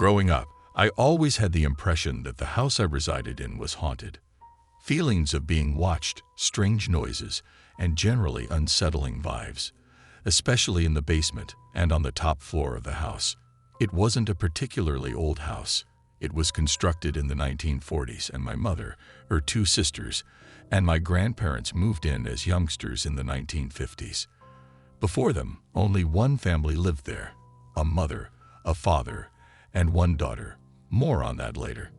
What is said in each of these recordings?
Growing up, I always had the impression that the house I resided in was haunted. Feelings of being watched, strange noises, and generally unsettling vibes, especially in the basement and on the top floor of the house. It wasn't a particularly old house. It was constructed in the 1940s, and my mother, her two sisters, and my grandparents moved in as youngsters in the 1950s. Before them, only one family lived there: a mother, a father, and one daughter. More on that later.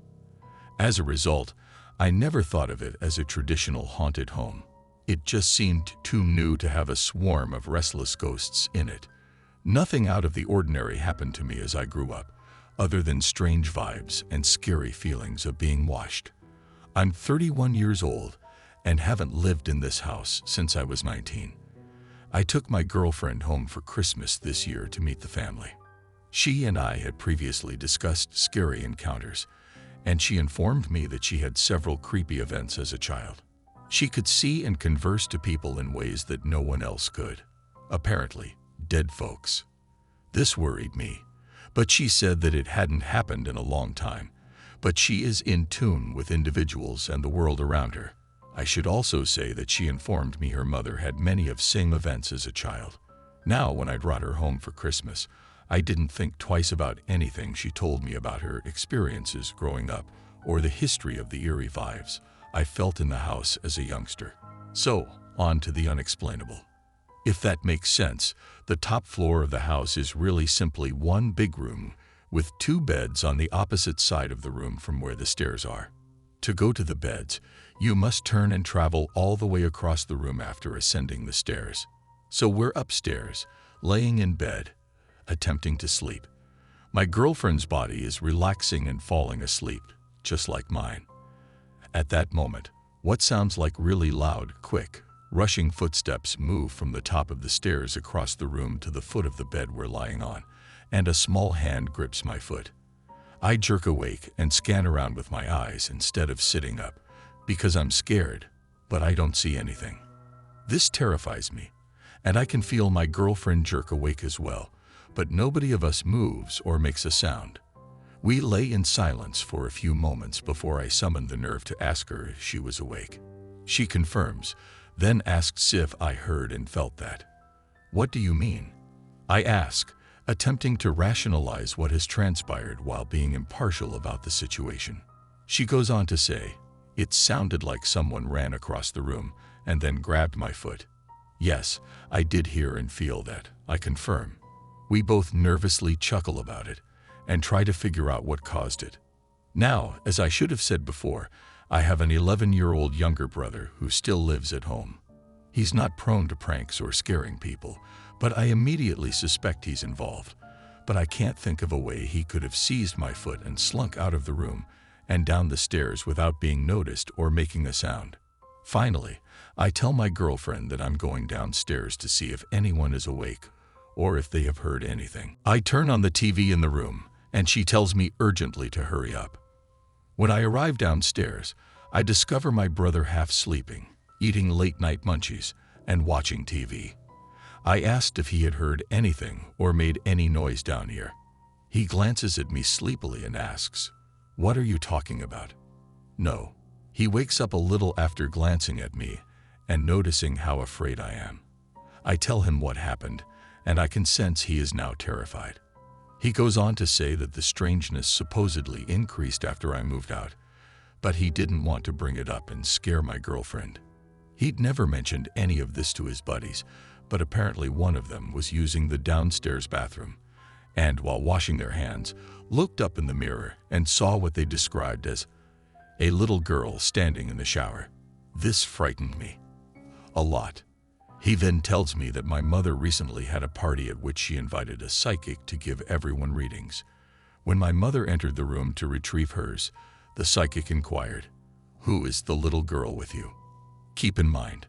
As a result, I never thought of it as a traditional haunted home. It just seemed too new to have a swarm of restless ghosts in it. Nothing out of the ordinary happened to me as I grew up, other than strange vibes and scary feelings of being watched. I'm 31 years old and haven't lived in this house since I was 19. I took my girlfriend home for Christmas this year to meet the family. She and I had previously discussed scary encounters, and she informed me that she had several creepy events as a child. She could see and converse to people in ways that no one else could. Apparently, dead folks. This worried me, but she said that it hadn't happened in a long time, but she is in tune with individuals and the world around her. I should also say that she informed me her mother had many of same events as a child. Now, when I brought her home for Christmas, I didn't think twice about anything she told me about her experiences growing up or the history of the eerie vibes I felt in the house as a youngster. So, on to the unexplainable. If that makes sense, the top floor of the house is really simply one big room with two beds on the opposite side of the room from where the stairs are. To go to the beds, you must turn and travel all the way across the room after ascending the stairs. So we're upstairs, laying in bed, attempting to sleep. My girlfriend's body is relaxing and falling asleep, just like mine. At that moment, what sounds like really loud, quick, rushing footsteps move from the top of the stairs across the room to the foot of the bed we're lying on, and a small hand grips my foot. I jerk awake and scan around with my eyes instead of sitting up, because I'm scared, but I don't see anything. This terrifies me, and I can feel my girlfriend jerk awake as well, but nobody of us moves or makes a sound. We lay in silence for a few moments before I summon the nerve to ask her if she was awake. She confirms, then asks if I heard and felt that. "What do you mean?" I ask, attempting to rationalize what has transpired while being impartial about the situation. She goes on to say, "It sounded like someone ran across the room and then grabbed my foot." Yes, I did hear and feel that, I confirm. We both nervously chuckle about it and try to figure out what caused it. Now, as I should have said before, I have an 11-year-old younger brother who still lives at home. He's not prone to pranks or scaring people, but I immediately suspect he's involved. But I can't think of a way he could have seized my foot and slunk out of the room and down the stairs without being noticed or making a sound. Finally, I tell my girlfriend that I'm going downstairs to see if anyone is awake or if they have heard anything. I turn on the TV in the room, and she tells me urgently to hurry up. When I arrive downstairs, I discover my brother half sleeping, eating late-night munchies, and watching TV. I asked if he had heard anything or made any noise down here. He glances at me sleepily and asks, "What are you talking about?" No. He wakes up a little after glancing at me and noticing how afraid I am. I tell him what happened, and I can sense he is now terrified. He goes on to say that the strangeness supposedly increased after I moved out, but he didn't want to bring it up and scare my girlfriend. He'd never mentioned any of this to his buddies, but apparently one of them was using the downstairs bathroom, and while washing their hands, looked up in the mirror and saw what they described as a little girl standing in the shower. This frightened me a lot. He then tells me that my mother recently had a party at which she invited a psychic to give everyone readings. When my mother entered the room to retrieve hers, the psychic inquired, "Who is the little girl with you?" Keep in mind,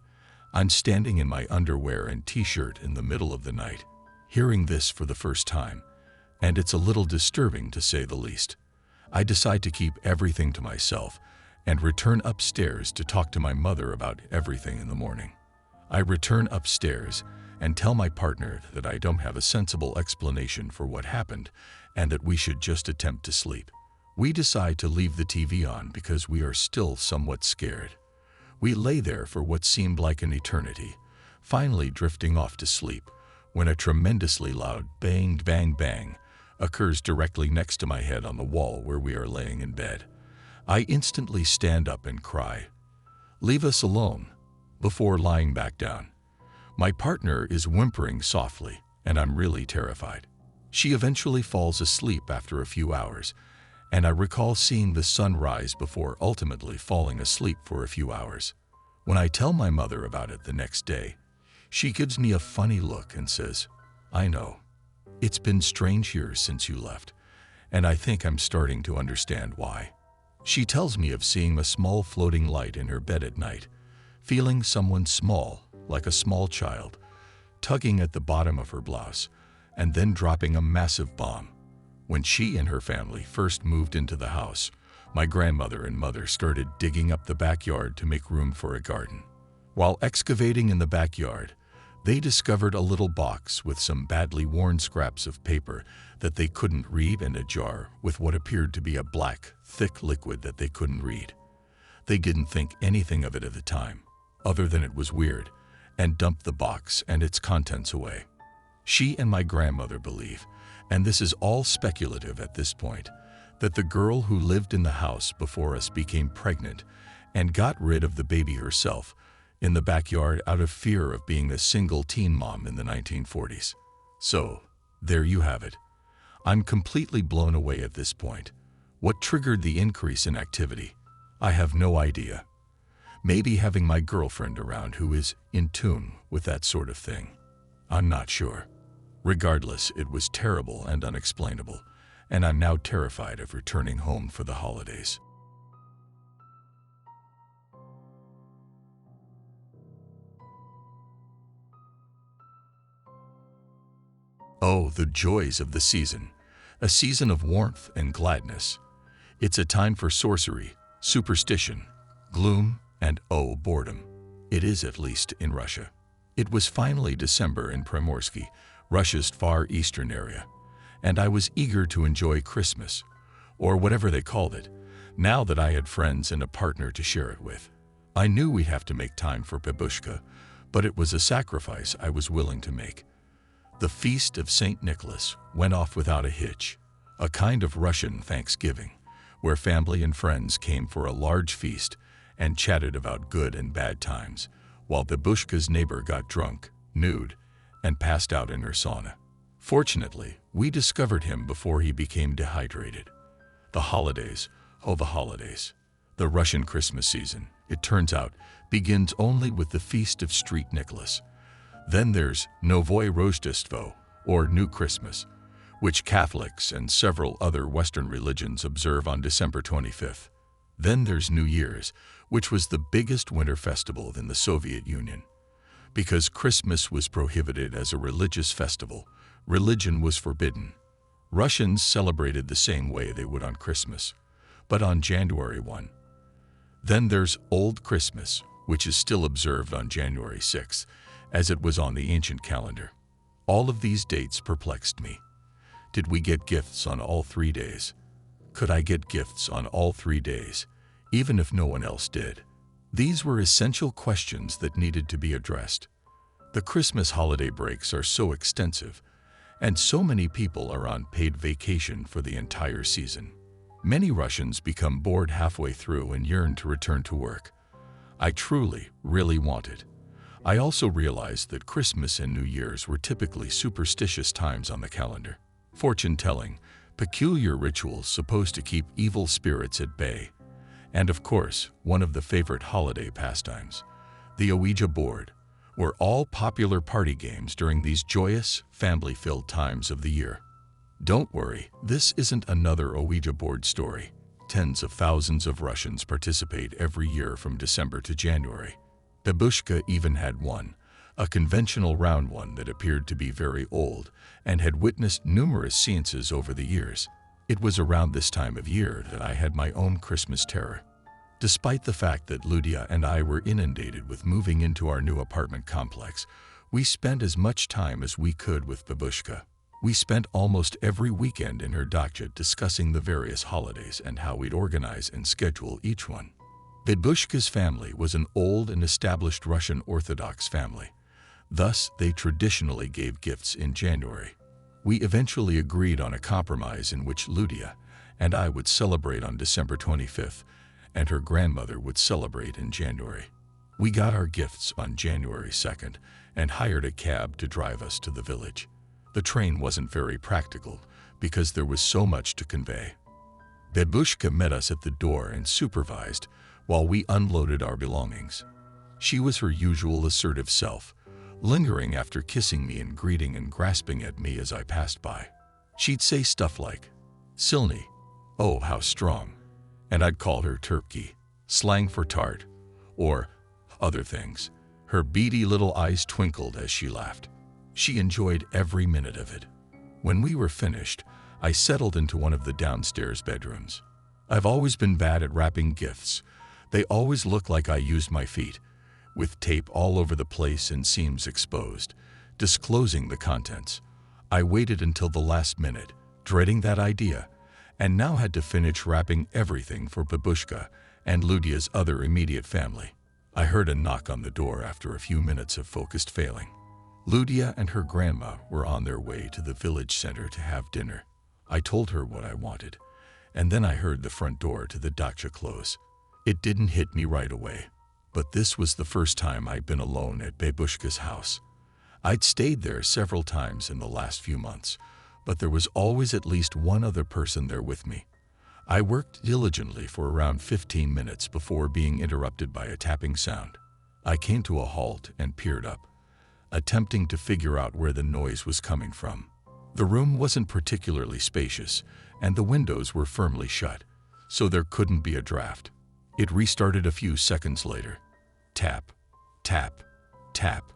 I'm standing in my underwear and t-shirt in the middle of the night, hearing this for the first time, and it's a little disturbing to say the least. I decide to keep everything to myself and return upstairs to talk to my mother about everything in the morning. I return upstairs and tell my partner that I don't have a sensible explanation for what happened and that we should just attempt to sleep. We decide to leave the TV on because we are still somewhat scared. We lay there for what seemed like an eternity, finally drifting off to sleep, when a tremendously loud bang, bang, bang occurs directly next to my head on the wall where we are laying in bed. I instantly stand up and cry, "Leave us alone," before lying back down. My partner is whimpering softly, and I'm really terrified. She eventually falls asleep after a few hours, and I recall seeing the sun rise before ultimately falling asleep for a few hours. When I tell my mother about it the next day, she gives me a funny look and says, "I know. It's been strange years since you left, and I think I'm starting to understand why." She tells me of seeing a small floating light in her bed at night, feeling someone small, like a small child, tugging at the bottom of her blouse, and then dropping a massive bomb. When she and her family first moved into the house, my grandmother and mother started digging up the backyard to make room for a garden. While excavating in the backyard, they discovered a little box with some badly worn scraps of paper that they couldn't read and a jar with what appeared to be a black, thick liquid that they couldn't read. They didn't think anything of it at the time, other than it was weird, and dumped the box and its contents away. She and my grandmother believe, and this is all speculative at this point, that the girl who lived in the house before us became pregnant and got rid of the baby herself in the backyard out of fear of being a single teen mom in the 1940s. So, there you have it. I'm completely blown away at this point. What triggered the increase in activity? I have no idea. Maybe having my girlfriend around who is in tune with that sort of thing. I'm not sure. Regardless, it was terrible and unexplainable, and I'm now terrified of returning home for the holidays. Oh, the joys of the season. A season of warmth and gladness. It's a time for sorcery, superstition, gloom, and boredom. It is, at least in Russia. It was finally December in Primorsky, Russia's far eastern area, and I was eager to enjoy Christmas, or whatever they called it, now that I had friends and a partner to share it with. I knew we'd have to make time for babushka, but it was a sacrifice I was willing to make. The feast of St. Nicholas went off without a hitch, a kind of Russian Thanksgiving, where family and friends came for a large feast and chatted about good and bad times, while babushka's neighbor got drunk, nude, and passed out in her sauna. Fortunately, we discovered him before he became dehydrated. The holidays, oh the holidays. The Russian Christmas season, it turns out, begins only with the Feast of St. Nicholas. Then there's Novoye Rождество, or New Christmas, which Catholics and several other Western religions observe on December 25th. Then there's New Year's, which was the biggest winter festival in the Soviet Union. Because Christmas was prohibited as a religious festival, religion was forbidden. Russians celebrated the same way they would on Christmas, but on January 1. Then there's Old Christmas, which is still observed on January 6th, as it was on the ancient calendar. All of these dates perplexed me. Did we get gifts on all 3 days? Could I get gifts on all 3 days, even if no one else did? These were essential questions that needed to be addressed. The Christmas holiday breaks are so extensive, and so many people are on paid vacation for the entire season. Many Russians become bored halfway through and yearn to return to work. I truly, really want it. I also realized that Christmas and New Year's were typically superstitious times on the calendar. Fortune-telling, peculiar rituals supposed to keep evil spirits at bay, and of course, one of the favorite holiday pastimes, the Ouija board, were all popular party games during these joyous, family-filled times of the year. Don't worry, this isn't another Ouija board story. Tens of thousands of Russians participate every year from December to January. Babushka even had one, a conventional round one that appeared to be very old and had witnessed numerous seances over the years. It was around this time of year that I had my own Christmas terror. Despite the fact that Ludia and I were inundated with moving into our new apartment complex, We spent as much time as we could with Babushka. We spent almost every weekend in her dacha discussing the various holidays and how we'd organize and schedule each one. Babushka's family was an old and established Russian Orthodox family. Thus, they traditionally gave gifts in January. We eventually agreed on a compromise in which Ludia and I would celebrate on December 25th, and her grandmother would celebrate in January. We got our gifts on January 2nd and hired a cab to drive us to the village. The train wasn't very practical because there was so much to convey. Babushka met us at the door and supervised while we unloaded our belongings. She was her usual assertive self, lingering after kissing me and greeting and grasping at me as I passed by. She'd say stuff like, "Silny, oh how strong," and I'd call her Turkey, slang for tart, or other things. Her beady little eyes twinkled as she laughed. She enjoyed every minute of it. When we were finished, I settled into one of the downstairs bedrooms. I've always been bad at wrapping gifts. They always look like I used my feet, with tape all over the place and seams exposed, disclosing the contents. I waited until the last minute, dreading that idea, and now had to finish wrapping everything for Babushka and Ludia's other immediate family. I heard a knock on the door after a few minutes of focused failing. Ludia and her grandma were on their way to the village center to have dinner. I told her what I wanted, and then I heard the front door to the dacha close. It didn't hit me right away, but this was the first time I'd been alone at Babushka's house. I'd stayed there several times in the last few months, but there was always at least one other person there with me. I worked diligently for around 15 minutes before being interrupted by a tapping sound. I came to a halt and peered up, attempting to figure out where the noise was coming from. The room wasn't particularly spacious, and the windows were firmly shut, so there couldn't be a draft. It restarted a few seconds later. Tap, tap, tap.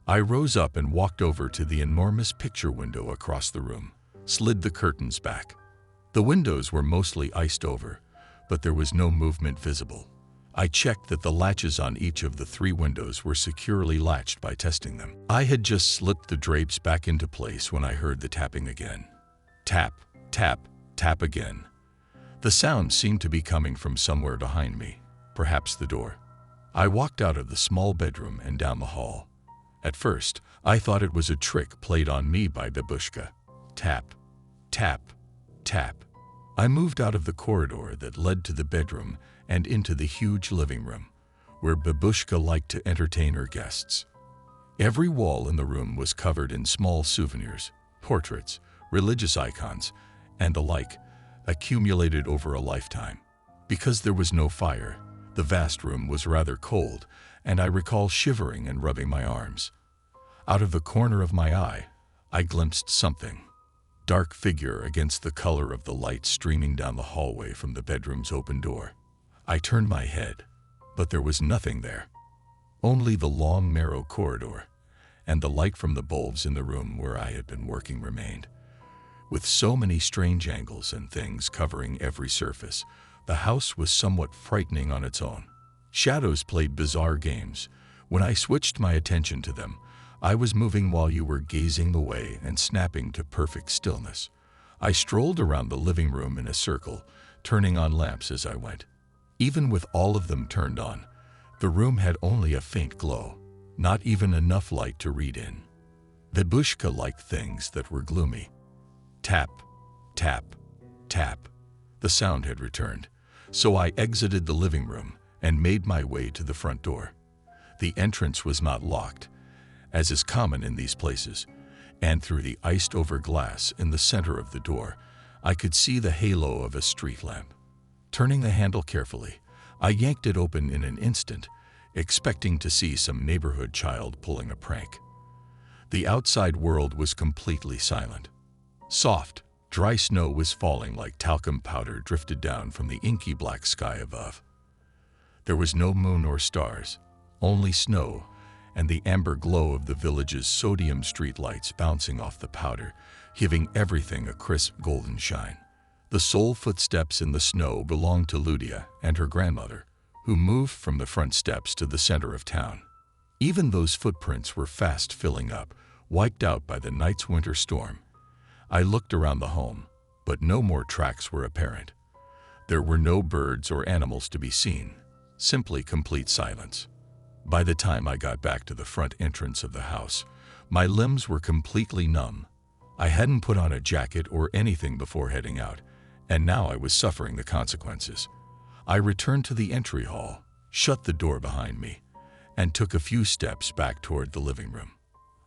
I rose up and walked over to the enormous picture window across the room, slid the curtains back. The windows were mostly iced over, but there was no movement visible. I checked that the latches on each of the 3 windows were securely latched by testing them. I had just slipped the drapes back into place when I heard the tapping again. Tap, tap, tap again. The sound seemed to be coming from somewhere behind me, perhaps the door. I walked out of the small bedroom and down the hall. At first, I thought it was a trick played on me by Babushka. Tap, tap, tap. I moved out of the corridor that led to the bedroom and into the huge living room, where Babushka liked to entertain her guests. Every wall in the room was covered in small souvenirs, portraits, religious icons, and the like, accumulated over a lifetime. Because there was no fire, the vast room was rather cold, and I recall shivering and rubbing my arms. Out of the corner of my eye, I glimpsed something. Dark figure against the color of the light streaming down the hallway from the bedroom's open door. I turned my head, but there was nothing there. Only the long, narrow corridor, and the light from the bulbs in the room where I had been working remained. With so many strange angles and things covering every surface, the house was somewhat frightening on its own. Shadows played bizarre games. When I switched my attention to them, I was moving while you were gazing away and snapping to perfect stillness. I strolled around the living room in a circle, turning on lamps as I went. Even with all of them turned on, the room had only a faint glow, not even enough light to read in. Babushka liked things that were gloomy. Tap, tap, tap. The sound had returned, so I exited the living room and made my way to the front door. The entrance was not locked, as is common in these places, and through the iced-over glass in the center of the door, I could see the halo of a street lamp. Turning the handle carefully, I yanked it open in an instant, expecting to see some neighborhood child pulling a prank. The outside world was completely silent. Soft, dry snow was falling like talcum powder drifted down from the inky black sky above. There was no moon or stars, only snow, and the amber glow of the village's sodium street lights bouncing off the powder, giving everything a crisp golden shine. The sole footsteps in the snow belonged to Ludia and her grandmother, who moved from the front steps to the center of town. Even those footprints were fast filling up, wiped out by the night's winter storm. I looked around the home, but no more tracks were apparent. There were no birds or animals to be seen, simply complete silence. By the time I got back to the front entrance of the house, my limbs were completely numb. I hadn't put on a jacket or anything before heading out, and now I was suffering the consequences. I returned to the entry hall, shut the door behind me, and took a few steps back toward the living room.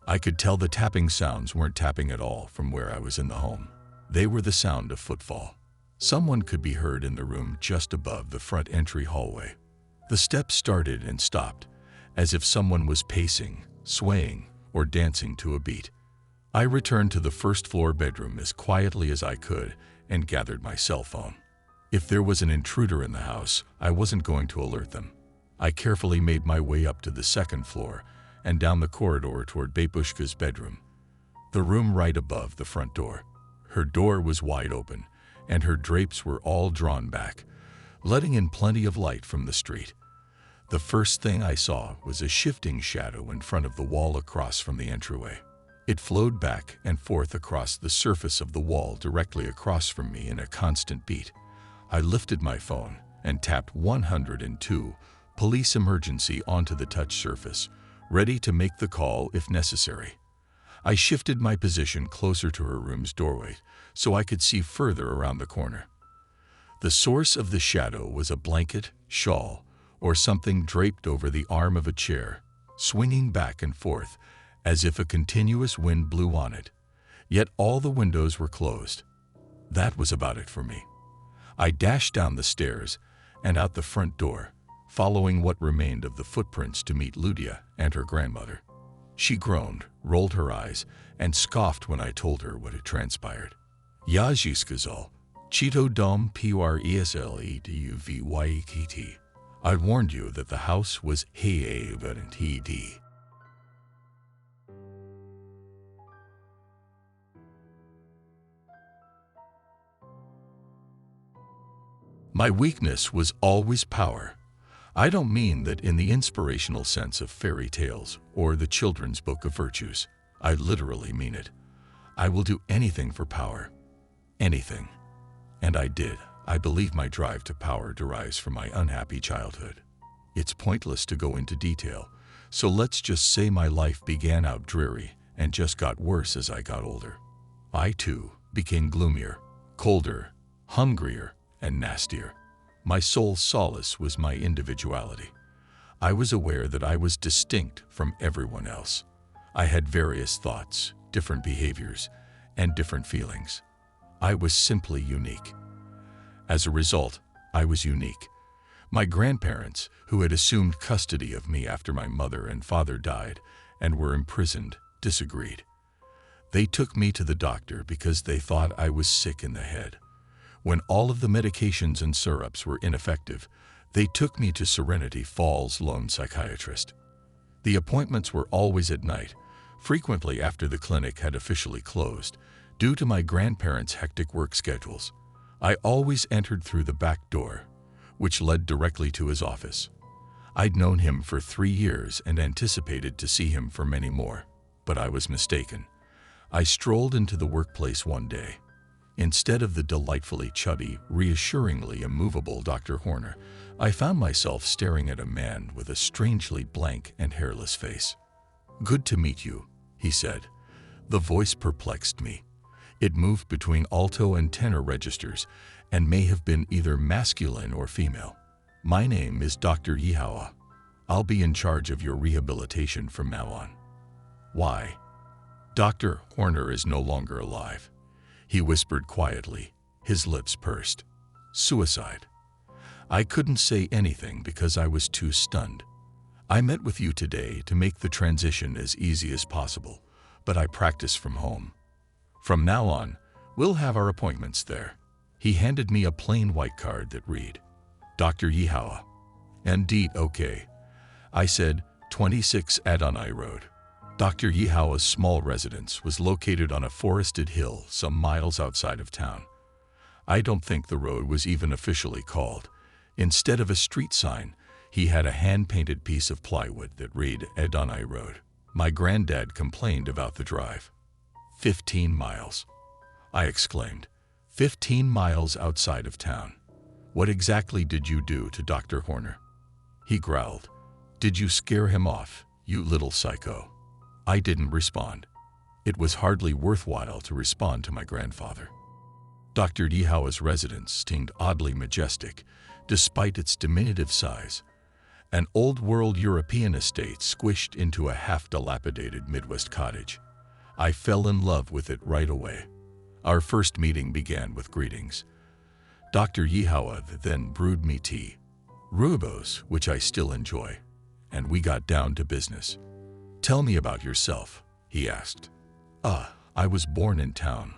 I could tell the tapping sounds weren't tapping at all from where I was in the home. They were the sound of footfall. Someone could be heard in the room just above the front entry hallway. The steps started and stopped, as if someone was pacing, swaying, or dancing to a beat. I returned to the first-floor bedroom as quietly as I could and gathered my cell phone. If there was an intruder in the house, I wasn't going to alert them. I carefully made my way up to the second floor and down the corridor toward Babushka's bedroom, the room right above the front door. Her door was wide open, and her drapes were all drawn back, letting in plenty of light from the street. The first thing I saw was a shifting shadow in front of the wall across from the entryway. It flowed back and forth across the surface of the wall directly across from me in a constant beat. I lifted my phone and tapped 102 police emergency onto the touch surface, ready to make the call if necessary. I shifted my position closer to her room's doorway so I could see further around the corner. The source of the shadow was a blanket, shawl, or something draped over the arm of a chair, swinging back and forth as if a continuous wind blew on it. Yet all the windows were closed. That was about it for me. I dashed down the stairs and out the front door, following what remained of the footprints to meet Ludia and her grandmother. She groaned, rolled her eyes, and scoffed when I told her what had transpired. Ja skazal, Chito dom presleduvykt. I warned you that the house was havented. My weakness was always power. I don't mean that in the inspirational sense of fairy tales or the children's book of virtues. I literally mean it. I will do anything for power. Anything. And I did. I believe my drive to power derives from my unhappy childhood. It's pointless to go into detail, so let's just say my life began out dreary and just got worse as I got older. I, too, became gloomier, colder, hungrier, and nastier. My sole solace was my individuality. I was aware that I was distinct from everyone else. I had various thoughts, different behaviors, and different feelings. I was simply unique. As a result, I was unique. My grandparents, who had assumed custody of me after my mother and father died and were imprisoned, disagreed. They took me to the doctor because they thought I was sick in the head. When all of the medications and syrups were ineffective, they took me to Serenity Falls lone psychiatrist. The appointments were always at night, frequently after the clinic had officially closed, due to my grandparents' hectic work schedules. I always entered through the back door, which led directly to his office. I'd known him for 3 years and anticipated to see him for many more, but I was mistaken. I strolled into the workplace one day. Instead of the delightfully chubby, reassuringly immovable Dr. Horner, I found myself staring at a man with a strangely blank and hairless face. "Good to meet you," he said. The voice perplexed me. It moved between alto and tenor registers and may have been either masculine or female. "My name is Dr. Yihawa. I'll be in charge of your rehabilitation from now on." "Why?" "Dr. Horner is no longer alive," he whispered quietly, his lips pursed. "Suicide." I couldn't say anything because I was too stunned. "I met with you today to make the transition as easy as possible, but I practice from home. From now on, we'll have our appointments there." He handed me a plain white card that read, "Dr. Yihawa." "Indeed, okay," I said, 26 Adonai Road. Dr. Yihawa's small residence was located on a forested hill some miles outside of town. I don't think the road was even officially called. Instead of a street sign, He had a hand-painted piece of plywood that read adorned. My granddad complained about the drive. 15 miles, I exclaimed. 15 miles outside of town. What exactly did you do to Dr. Horner? He growled. Did you scare him off, you little psycho? I didn't respond. It was hardly worthwhile to respond to my grandfather. Dr. Yihawa's residence seemed oddly majestic, despite its diminutive size. An old-world European estate squished into a half-dilapidated Midwest cottage. I fell in love with it right away. Our first meeting began with greetings. Dr. Yihawa then brewed me tea, rooibos, which I still enjoy, and we got down to business. Tell me about yourself, he asked. I was born in town.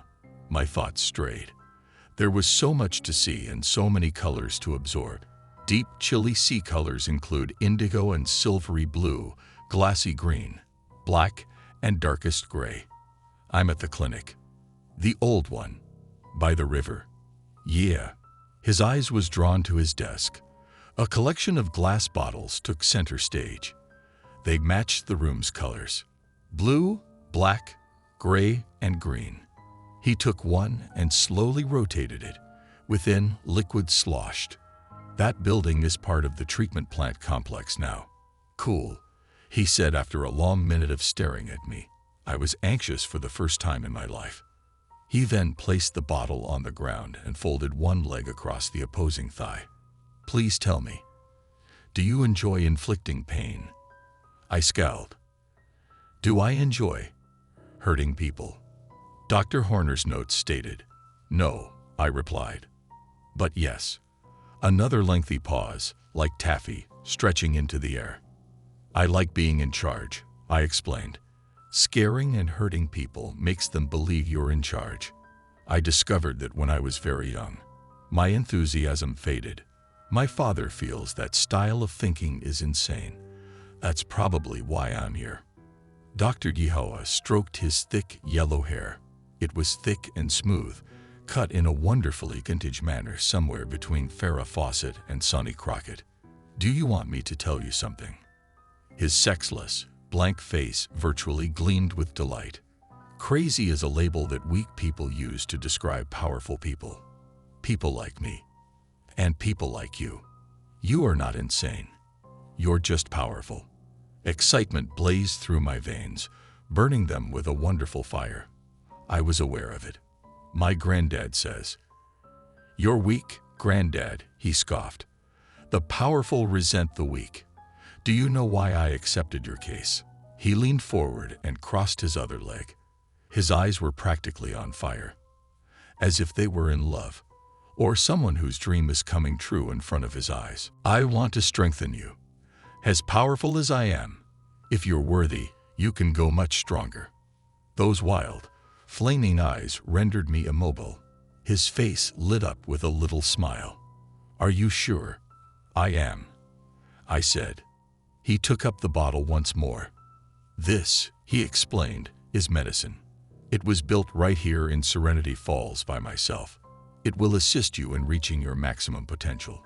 My thoughts strayed. There was so much to see and so many colors to absorb. Deep, chilly sea colors include indigo and silvery blue, glassy green, black, and darkest gray. I'm at the clinic. The old one. By the river. Yeah. His eyes was drawn to his desk. A collection of glass bottles took center stage. They matched the room's colors. Blue, black, gray, and green. He took one and slowly rotated it. Within, liquid sloshed. That building is part of the treatment plant complex now. Cool, he said after a long minute of staring at me. I was anxious for the first time in my life. He then placed the bottle on the ground and folded one leg across the opposing thigh. Please tell me, do you enjoy inflicting pain? I scowled. Do I enjoy hurting people? Dr. Horner's notes stated, no, I replied. But yes. Another lengthy pause, like taffy, stretching into the air. I like being in charge, I explained. Scaring and hurting people makes them believe you're in charge. I discovered that when I was very young. My enthusiasm faded. My father feels that style of thinking is insane. That's probably why I'm here. Dr. Yihawa stroked his thick yellow hair. It was thick and smooth, cut in a wonderfully vintage manner somewhere between Farrah Fawcett and Sonny Crockett. Do you want me to tell you something? His sexless, blank face virtually gleamed with delight. Crazy is a label that weak people use to describe powerful people. People like me. And people like you. You are not insane. You're just powerful. Excitement blazed through my veins, burning them with a wonderful fire. I was aware of it. My granddad says. You're weak, granddad, he scoffed. The powerful resent the weak. Do you know why I accepted your case? He leaned forward and crossed his other leg. His eyes were practically on fire, as if they were in love, or someone whose dream is coming true in front of his eyes. I want to strengthen you. As powerful as I am, if you're worthy, you can go much stronger. Those wild, flaming eyes rendered me immobile. His face lit up with a little smile. Are you sure? I am, I said. He took up the bottle once more. This, he explained, is medicine. It was built right here in Serenity Falls by myself. It will assist you in reaching your maximum potential,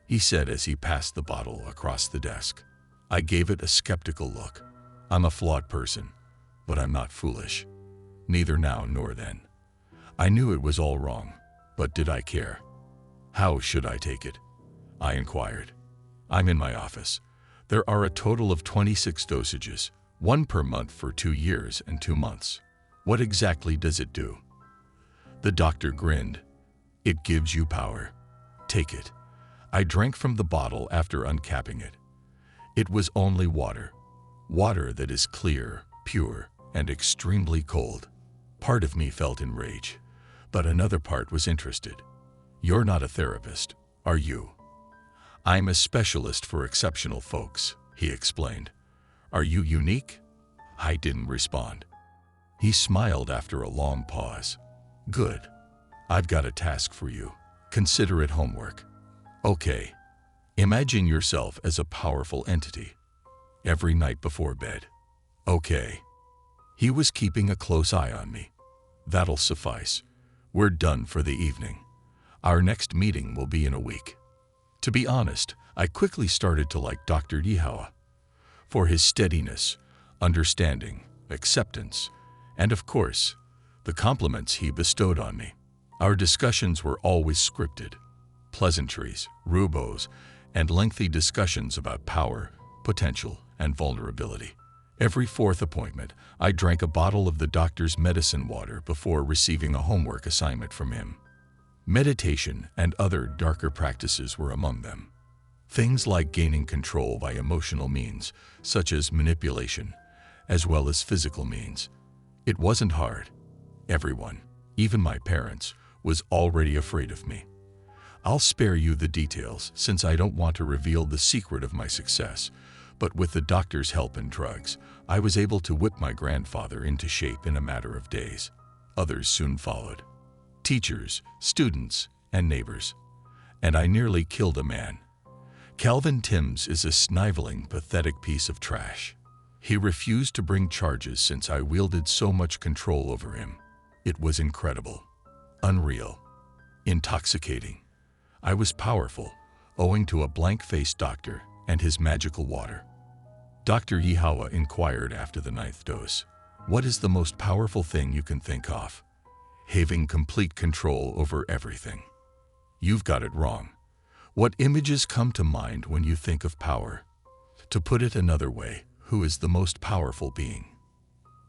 he said as he passed the bottle across the desk. I gave it a skeptical look. I'm a flawed person, but I'm not foolish. Neither now nor then. I knew it was all wrong, but did I care? How should I take it? I inquired. I'm in my office. There are a total of 26 dosages, 1 per month for 2 years and 2 months. What exactly does it do? The doctor grinned. It gives you power. Take it. I drank from the bottle after uncapping it. It was only water. Water that is clear, pure, and extremely cold. Part of me felt enraged, but another part was interested. You're not a therapist, are you? I'm a specialist for exceptional folks, he explained. Are you unique? I didn't respond. He smiled after a long pause. Good. I've got a task for you. Consider it homework. Okay. Imagine yourself as a powerful entity. Every night before bed. Okay. He was keeping a close eye on me. That'll suffice. We're done for the evening. Our next meeting will be in a week. To be honest, I quickly started to like Dr. Yihawa for his steadiness, understanding, acceptance, and of course, the compliments he bestowed on me. Our discussions were always scripted. Pleasantries, ruboes, and lengthy discussions about power, potential, and vulnerability. Every fourth appointment, I drank a bottle of the doctor's medicine water before receiving a homework assignment from him. Meditation and other darker practices were among them. Things like gaining control by emotional means, such as manipulation, as well as physical means. It wasn't hard. Everyone, even my parents, was already afraid of me. I'll spare you the details since I don't want to reveal the secret of my success, but with the doctor's help and drugs, I was able to whip my grandfather into shape in a matter of days. Others soon followed. Teachers, students, and neighbors. And I nearly killed a man. Calvin Timms is a sniveling, pathetic piece of trash. He refused to bring charges since I wielded so much control over him. It was incredible, unreal, intoxicating. I was powerful, owing to a blank-faced doctor and his magical water. Dr. Yihawa inquired after the 9th dose. What is the most powerful thing you can think of? Having complete control over everything. You've got it wrong. What images come to mind when you think of power? To put it another way, who is the most powerful being?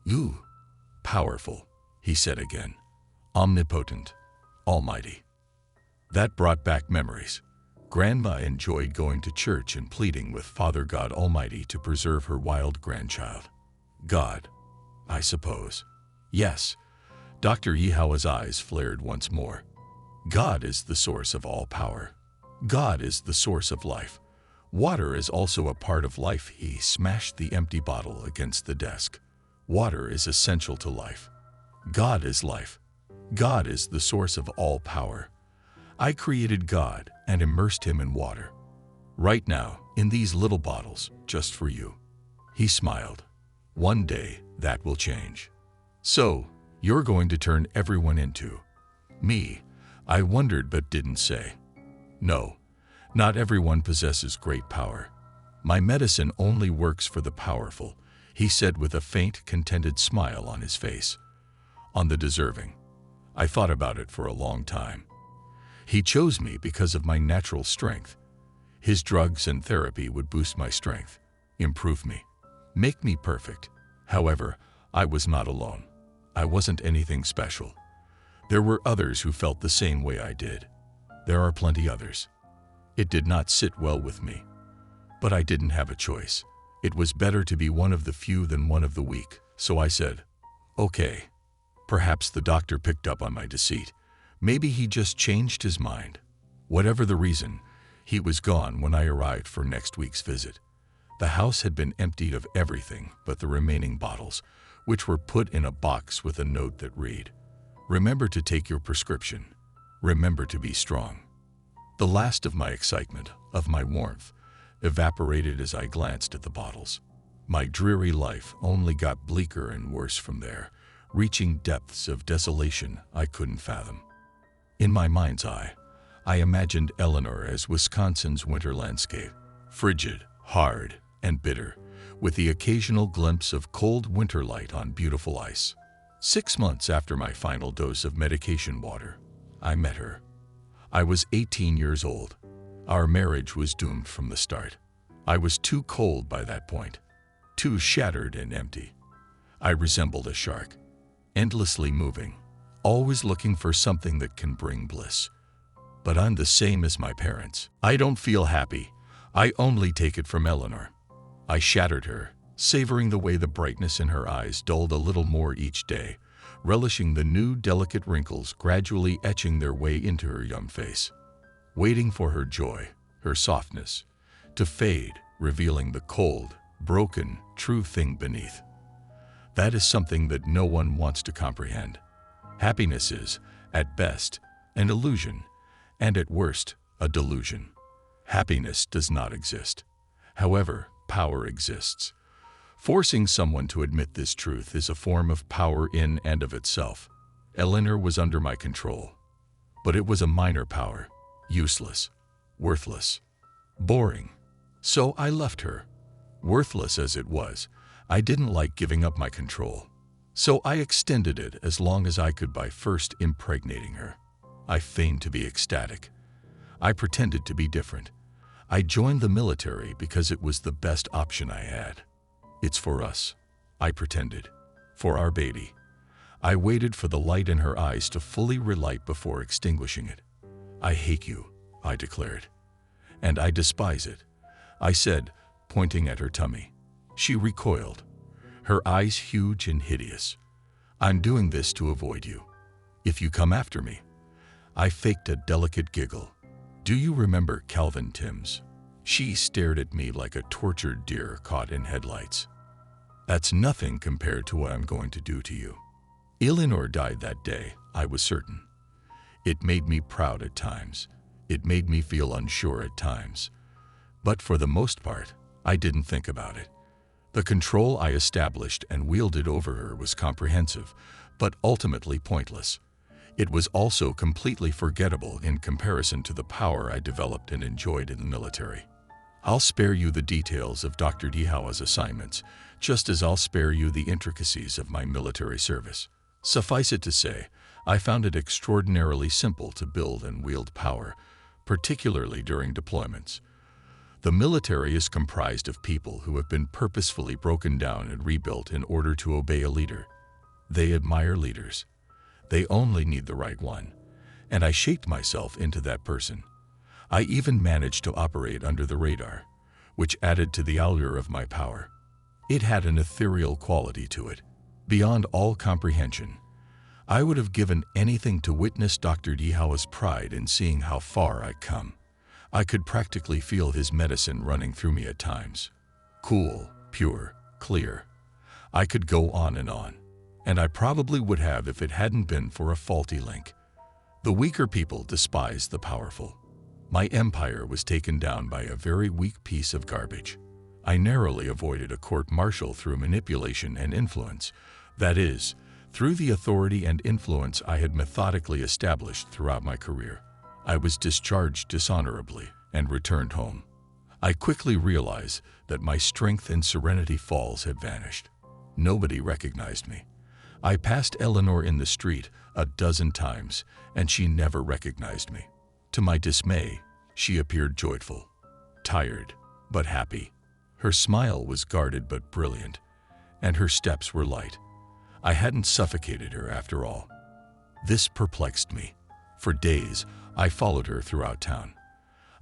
You. Powerful, he said again. Omnipotent, almighty. That brought back memories. Grandma enjoyed going to church and pleading with Father God Almighty to preserve her wild grandchild. God, I suppose. Yes. Dr. Yihawa's eyes flared once more. God is the source of all power. God is the source of life. Water is also a part of life. He smashed the empty bottle against the desk. Water is essential to life. God is life. God is the source of all power. I created God and immersed him in water. Right now, in these little bottles, just for you. He smiled. One day, that will change. So, you're going to turn everyone into me. I wondered but didn't say. No, not everyone possesses great power. My medicine only works for the powerful, he said with a faint, contented smile on his face. On the deserving. I thought about it for a long time. He chose me because of my natural strength. His drugs and therapy would boost my strength, improve me, make me perfect. However, I was not alone. I wasn't anything special. There were others who felt the same way I did. There are plenty others. It did not sit well with me. But I didn't have a choice. It was better to be one of the few than one of the weak, so I said, okay. Perhaps the doctor picked up on my deceit. Maybe he just changed his mind. Whatever the reason, he was gone when I arrived for next week's visit. The house had been emptied of everything but the remaining bottles, which were put in a box with a note that read, "Remember to take your prescription. Remember to be strong." The last of my excitement, of my warmth, evaporated as I glanced at the bottles. My dreary life only got bleaker and worse from there, reaching depths of desolation I couldn't fathom. In my mind's eye, I imagined Eleanor as Wisconsin's winter landscape, frigid, hard, and bitter, with the occasional glimpse of cold winter light on beautiful ice. 6 months after my final dose of medication water, I met her. I was 18 years old. Our marriage was doomed from the start. I was too cold by that point, too shattered and empty. I resembled a shark, endlessly moving, always looking for something that can bring bliss. But I'm the same as my parents. I don't feel happy. I only take it from Eleanor. I shattered her, savoring the way the brightness in her eyes dulled a little more each day, relishing the new delicate wrinkles gradually etching their way into her young face, waiting for her joy, her softness, to fade, revealing the cold, broken, true thing beneath. That is something that no one wants to comprehend. Happiness is, at best, an illusion, and at worst, a delusion. Happiness does not exist. However, power exists. Forcing someone to admit this truth is a form of power in and of itself. Eleanor was under my control, but it was a minor power, useless, worthless. Boring. So I left her. Worthless as it was, I didn't like giving up my control. So I extended it as long as I could by first impregnating her. I feigned to be ecstatic. I pretended to be different. I joined the military because it was the best option I had. It's for us, I pretended. For our baby. I waited for the light in her eyes to fully relight before extinguishing it. I hate you, I declared. And I despise it, I said, pointing at her tummy. She recoiled, her eyes huge and hideous. I'm doing this to avoid you. If you come after me. I faked a delicate giggle. Do you remember Calvin Timms? She stared at me like a tortured deer caught in headlights. That's nothing compared to what I'm going to do to you. Eleanor died that day, I was certain. It made me proud at times. It made me feel unsure at times. But for the most part, I didn't think about it. The control I established and wielded over her was comprehensive, but ultimately pointless. It was also completely forgettable in comparison to the power I developed and enjoyed in the military. I'll spare you the details of Dr. Dihawa's assignments, just as I'll spare you the intricacies of my military service. Suffice it to say, I found it extraordinarily simple to build and wield power, particularly during deployments. The military is comprised of people who have been purposefully broken down and rebuilt in order to obey a leader. They admire leaders. They only need the right one. And I shaped myself into that person. I even managed to operate under the radar, which added to the allure of my power. It had an ethereal quality to it, beyond all comprehension. I would have given anything to witness Dr. Dihawa's pride in seeing how far I'd come. I could practically feel his medicine running through me at times. Cool, pure, clear. I could go on, and I probably would have if it hadn't been for a faulty link. The weaker people despise the powerful. My empire was taken down by a very weak piece of garbage. I narrowly avoided a court-martial through manipulation and influence, that is, through the authority and influence I had methodically established throughout my career. I was discharged dishonorably and returned home. I quickly realized that my strength and serenity falls had vanished. Nobody recognized me. I passed Eleanor in the street a dozen times, and she never recognized me. To my dismay, she appeared joyful, tired, but happy. Her smile was guarded but brilliant, and her steps were light. I hadn't suffocated her after all. This perplexed me. For days, I followed her throughout town.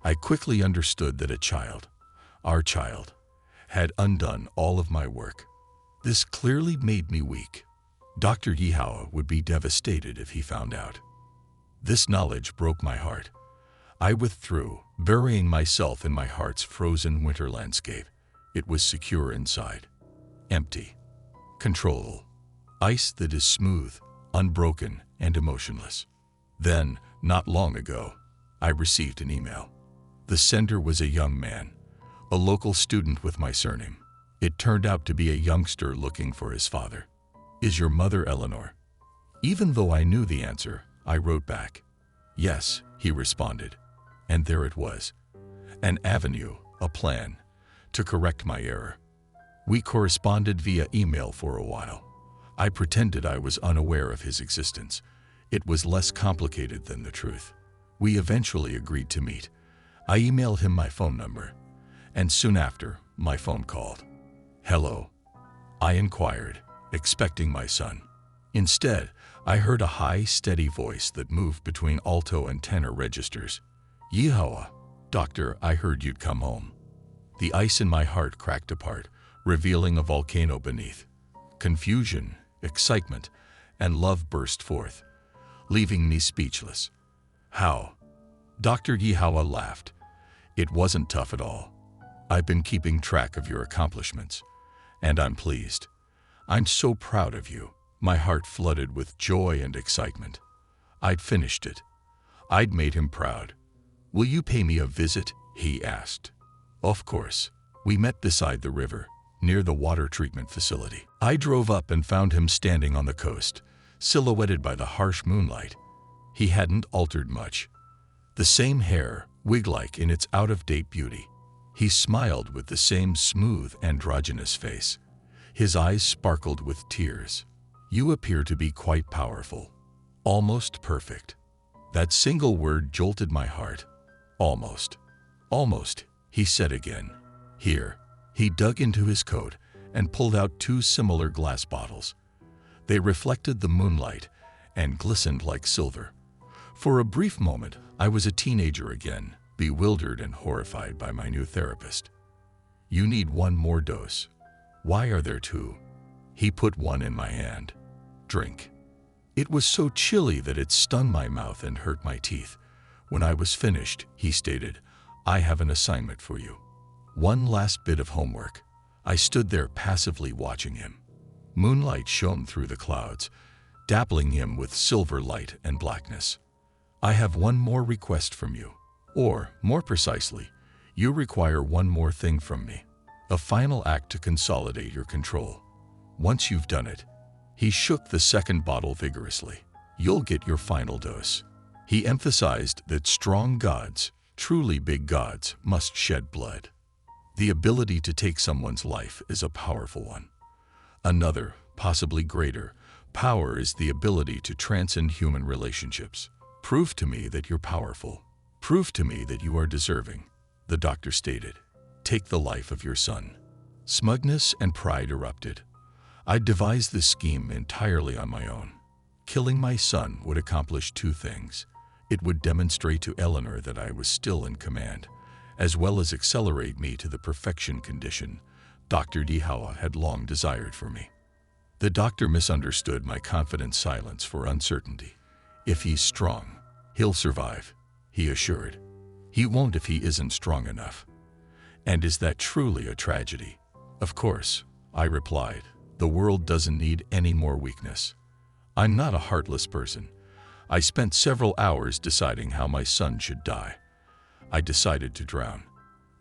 I quickly understood that a child, our child, had undone all of my work. This clearly made me weak. Dr. Dihawa would be devastated if he found out. This knowledge broke my heart. I withdrew, burying myself in my heart's frozen winter landscape. It was secure inside. Empty. Control. Ice that is smooth, unbroken, and emotionless. Then, not long ago, I received an email. The sender was a young man, a local student with my surname. It turned out to be a youngster looking for his father. Is your mother Eleanor? Even though I knew the answer, I wrote back. Yes, he responded. And there it was. An avenue, a plan, to correct my error. We corresponded via email for a while. I pretended I was unaware of his existence. It was less complicated than the truth. We eventually agreed to meet. I emailed him my phone number, and soon after, my phone called. Hello, I inquired, expecting my son. Instead, I heard a high, steady voice that moved between alto and tenor registers. Dihawa, doctor, I heard you'd come home. The ice in my heart cracked apart, revealing a volcano beneath. Confusion, excitement, and love burst forth, leaving me speechless. How? Dr. Dihawa laughed. It wasn't tough at all. I've been keeping track of your accomplishments, and I'm pleased. I'm so proud of you. My heart flooded with joy and excitement. I'd finished it. I'd made him proud. Will you pay me a visit? He asked. Of course. We met beside the river, near the water treatment facility. I drove up and found him standing on the coast, silhouetted by the harsh moonlight. He hadn't altered much. The same hair, wig-like in its out-of-date beauty. He smiled with the same smooth, androgynous face. His eyes sparkled with tears. "You appear to be quite powerful. Almost perfect." That single word jolted my heart. Almost. Almost, he said again. "Here." He dug into his coat and pulled out two similar glass bottles. They reflected the moonlight and glistened like silver. For a brief moment, I was a teenager again, bewildered and horrified by my new therapist. "You need one more dose." "Why are there two?" He put one in my hand. "Drink." It was so chilly that it stung my mouth and hurt my teeth. When I was finished, he stated, "I have an assignment for you. One last bit of homework." I stood there passively watching him. Moonlight shone through the clouds, dappling him with silver light and blackness. "I have one more request from you. Or, more precisely, you require one more thing from me. A final act to consolidate your control. Once you've done it," he shook the second bottle vigorously, "you'll get your final dose." He emphasized that strong gods, truly big gods, must shed blood. The ability to take someone's life is a powerful one. Another, possibly greater, power is the ability to transcend human relationships. "Prove to me that you're powerful. Prove to me that you are deserving," the doctor stated. "Take the life of your son." Smugness and pride erupted. I devised this scheme entirely on my own. Killing my son would accomplish two things. It would demonstrate to Eleanor that I was still in command, as well as accelerate me to the perfection condition Dr. Dihawa had long desired for me. The doctor misunderstood my confident silence for uncertainty. "If he's strong, he'll survive," he assured. "He won't if he isn't strong enough." "And is that truly a tragedy?" "Of course," I replied. "The world doesn't need any more weakness. I'm not a heartless person. I spent several hours deciding how my son should die. I decided to drown.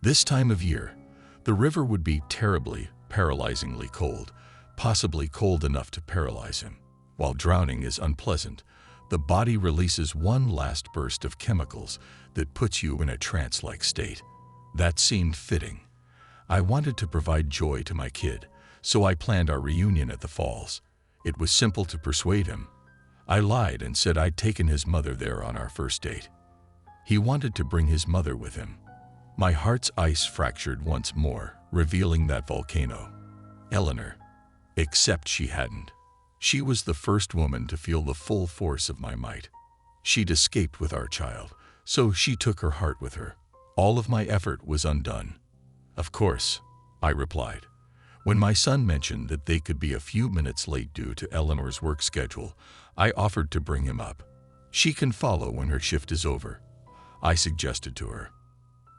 This time of year, the river would be terribly, paralyzingly cold, possibly cold enough to paralyze him. While drowning is unpleasant, the body releases one last burst of chemicals that puts you in a trance-like state. That seemed fitting. I wanted to provide joy to my kid, so I planned our reunion at the falls. It was simple to persuade him. I lied and said I'd taken his mother there on our first date. He wanted to bring his mother with him. My heart's ice fractured once more, revealing that volcano. Eleanor. Except she hadn't. She was the first woman to feel the full force of my might. She'd escaped with our child, so she took her heart with her. All of my effort was undone. "Of course," I replied. When my son mentioned that they could be a few minutes late due to Eleanor's work schedule, I offered to bring him up. "She can follow when her shift is over," I suggested to her.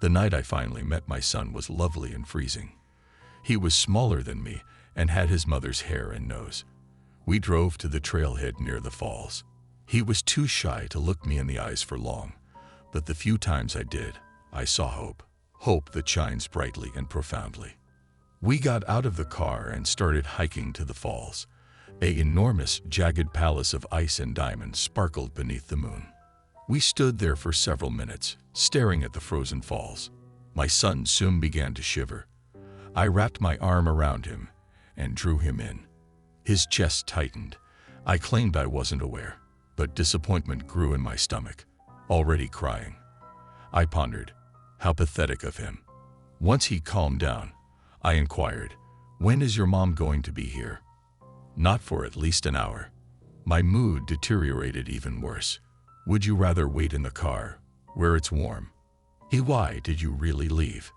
The night I finally met my son was lovely and freezing. He was smaller than me and had his mother's hair and nose. We drove to the trailhead near the falls. He was too shy to look me in the eyes for long, but the few times I did, I saw hope. Hope that shines brightly and profoundly. We got out of the car and started hiking to the falls. An enormous, jagged palace of ice and diamonds sparkled beneath the moon. We stood there for several minutes, staring at the frozen falls. My son soon began to shiver. I wrapped my arm around him and drew him in. His chest tightened. I claimed I wasn't aware, but disappointment grew in my stomach, already crying. I pondered, how pathetic of him. Once he calmed down, I inquired, "When is your mom going to be here?" "Not for at least an hour." My mood deteriorated even worse. "Would you rather wait in the car, where it's warm?" "Why did you really leave?"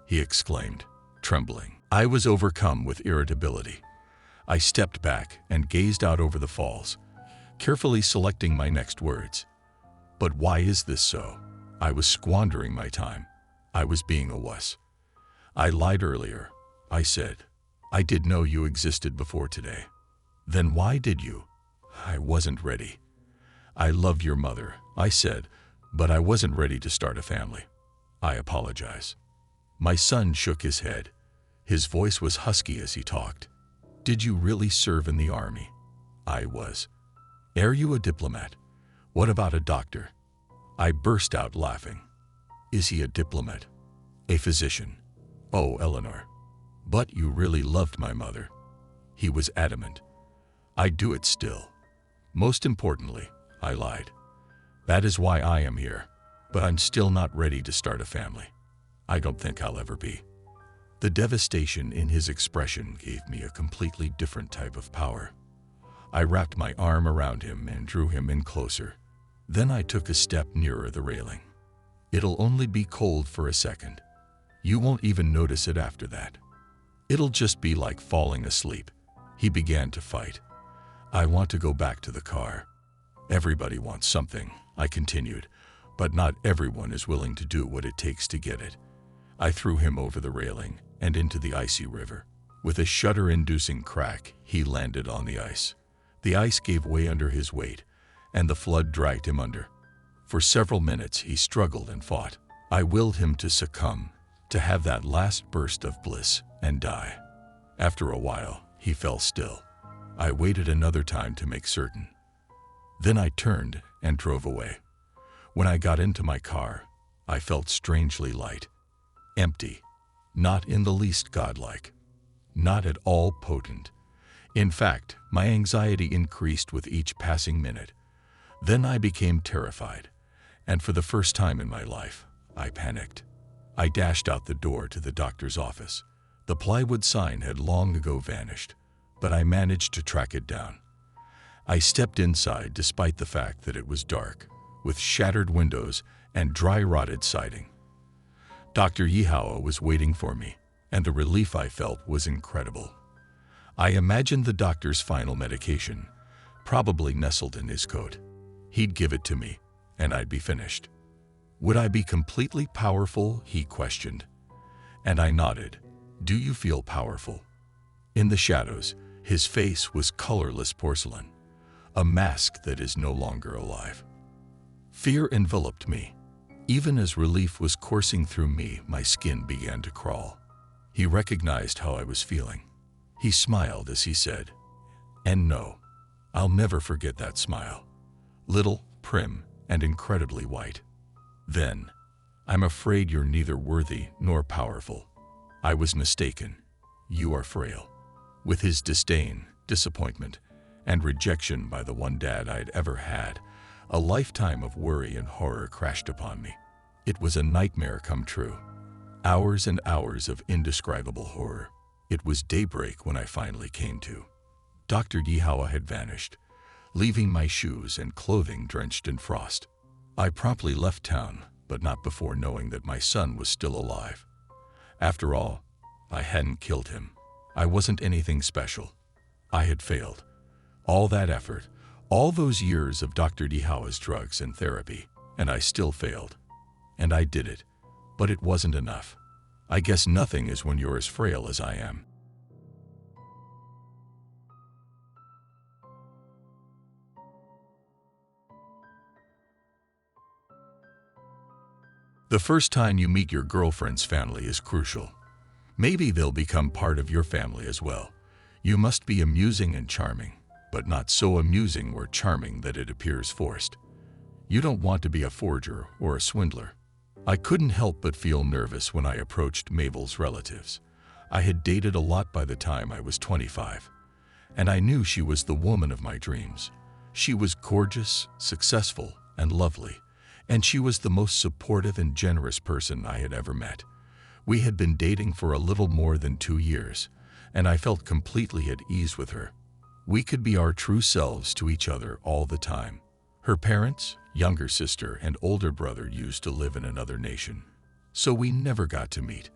he exclaimed, trembling. I was overcome with irritability. I stepped back and gazed out over the falls, carefully selecting my next words. "But why is this so?" I was squandering my time. I was being a wuss. "I lied earlier," I said. "I did know you existed before today." "Then why did you?" "I wasn't ready." "I loved your mother," I said, "but I wasn't ready to start a family. I apologize." My son shook his head. His voice was husky as he talked. "Did you really serve in the army?" I was. "Are you a diplomat? What about a doctor?" I burst out laughing. Is he a diplomat? A physician? Oh, Eleanor. But you really loved my mother. He was adamant. I do it still. Most importantly, I lied. That is why I am here. But I'm still not ready to start a family. I don't think I'll ever be. The devastation in his expression gave me a completely different type of power. I wrapped my arm around him and drew him in closer. Then I took a step nearer the railing. It'll only be cold for a second. You won't even notice it after that. It'll just be like falling asleep. He began to fight. I want to go back to the car. Everybody wants something, I continued, but not everyone is willing to do what it takes to get it. I threw him over the railing and into the icy river. With a shudder-inducing crack, he landed on the ice. The ice gave way under his weight, and the flood dragged him under. For several minutes, he struggled and fought. I willed him to succumb, to have that last burst of bliss and die. After a while, he fell still. I waited another time to make certain. Then I turned and drove away. When I got into my car, I felt strangely light. Empty. Not in the least godlike. Not at all potent. In fact, my anxiety increased with each passing minute. Then I became terrified, and for the first time in my life, I panicked. I dashed out the door to the doctor's office. The plywood sign had long ago vanished, but I managed to track it down. I stepped inside despite the fact that it was dark, with shattered windows and dry-rotted siding. Dr. Yihawa was waiting for me, and the relief I felt was incredible. I imagined the doctor's final medication, probably nestled in his coat. He'd give it to me, and I'd be finished. Would I be completely powerful? He questioned. And I nodded. Do you feel powerful? In the shadows, his face was colorless porcelain, a mask that is no longer alive. Fear enveloped me. Even as relief was coursing through me, my skin began to crawl. He recognized how I was feeling. He smiled as he said, and no, I'll never forget that smile. Little, prim, and incredibly white. Then, I'm afraid you're neither worthy nor powerful. I was mistaken. You are frail. With his disdain, disappointment, and rejection by the one dad I'd ever had, a lifetime of worry and horror crashed upon me. It was a nightmare come true. Hours and hours of indescribable horror. It was daybreak when I finally came to. Dr. Yihawa had vanished, leaving my shoes and clothing drenched in frost. I promptly left town, but not before knowing that my son was still alive. After all, I hadn't killed him. I wasn't anything special. I had failed. All that effort, all those years of Dr. Yihawa's drugs and therapy, and I still failed. And I did it, but it wasn't enough. I guess nothing is when you're as frail as I am. The first time you meet your girlfriend's family is crucial. Maybe they'll become part of your family as well. You must be amusing and charming, but not so amusing or charming that it appears forced. You don't want to be a forger or a swindler. I couldn't help but feel nervous when I approached Mabel's relatives. I had dated a lot by the time I was 25, and I knew she was the woman of my dreams. She was gorgeous, successful, and lovely, and she was the most supportive and generous person I had ever met. We had been dating for a little more than 2 years, and I felt completely at ease with her. We could be our true selves to each other all the time. Her parents, younger sister, and older brother used to live in another nation, so we never got to meet.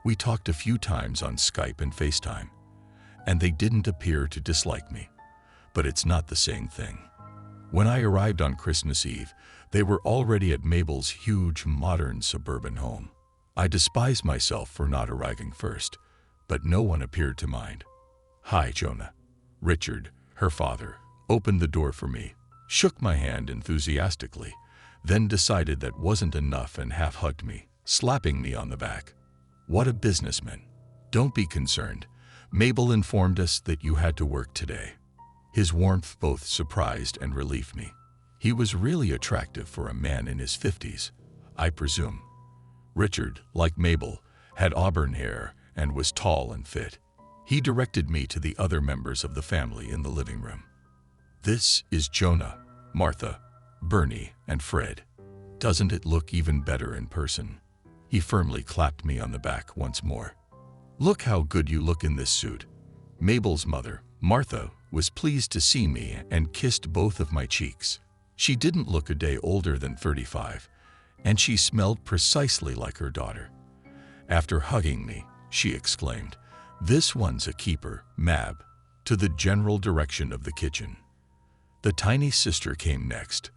We talked a few times on Skype and FaceTime, and they didn't appear to dislike me. But it's not the same thing. When I arrived on Christmas Eve, they were already at Mabel's huge, modern suburban home. I despised myself for not arriving first, but no one appeared to mind. "Hi, Jonah." Richard, her father, opened the door for me, shook my hand enthusiastically, then decided that wasn't enough and half-hugged me, slapping me on the back. "What a businessman. Don't be concerned. Mabel informed us that you had to work today." His warmth both surprised and relieved me. He was really attractive for a man in his 50s, I presume. Richard, like Mabel, had auburn hair and was tall and fit. He directed me to the other members of the family in the living room. "This is Jonah, Martha, Bernie, and Fred. Doesn't it look even better in person?" He firmly clapped me on the back once more. "Look how good you look in this suit." Mabel's mother, Martha, was pleased to see me and kissed both of my cheeks. She didn't look a day older than 35, and she smelled precisely like her daughter. After hugging me, she exclaimed, "This one's a keeper, Mab," to the general direction of the kitchen. The tiny sister came next.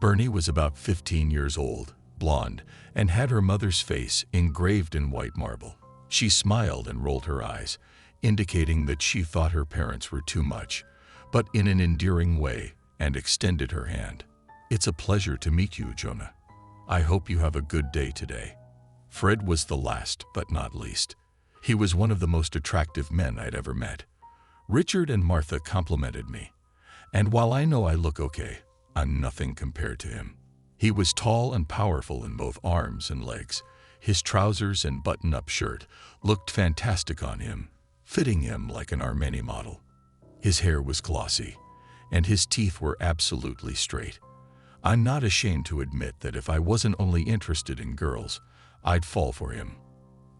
Bernie was about 15 years old, blonde, and had her mother's face engraved in white marble. She smiled and rolled her eyes, indicating that she thought her parents were too much, but in an endearing way, and extended her hand. "It's a pleasure to meet you, Jonah. I hope you have a good day today." Fred was the last but not least. He was one of the most attractive men I'd ever met. Richard and Martha complimented me, and while I know I look okay, I'm nothing compared to him. He was tall and powerful in both arms and legs. His trousers and button-up shirt looked fantastic on him, fitting him like an Armani model. His hair was glossy, and his teeth were absolutely straight. I'm not ashamed to admit that if I wasn't only interested in girls, I'd fall for him.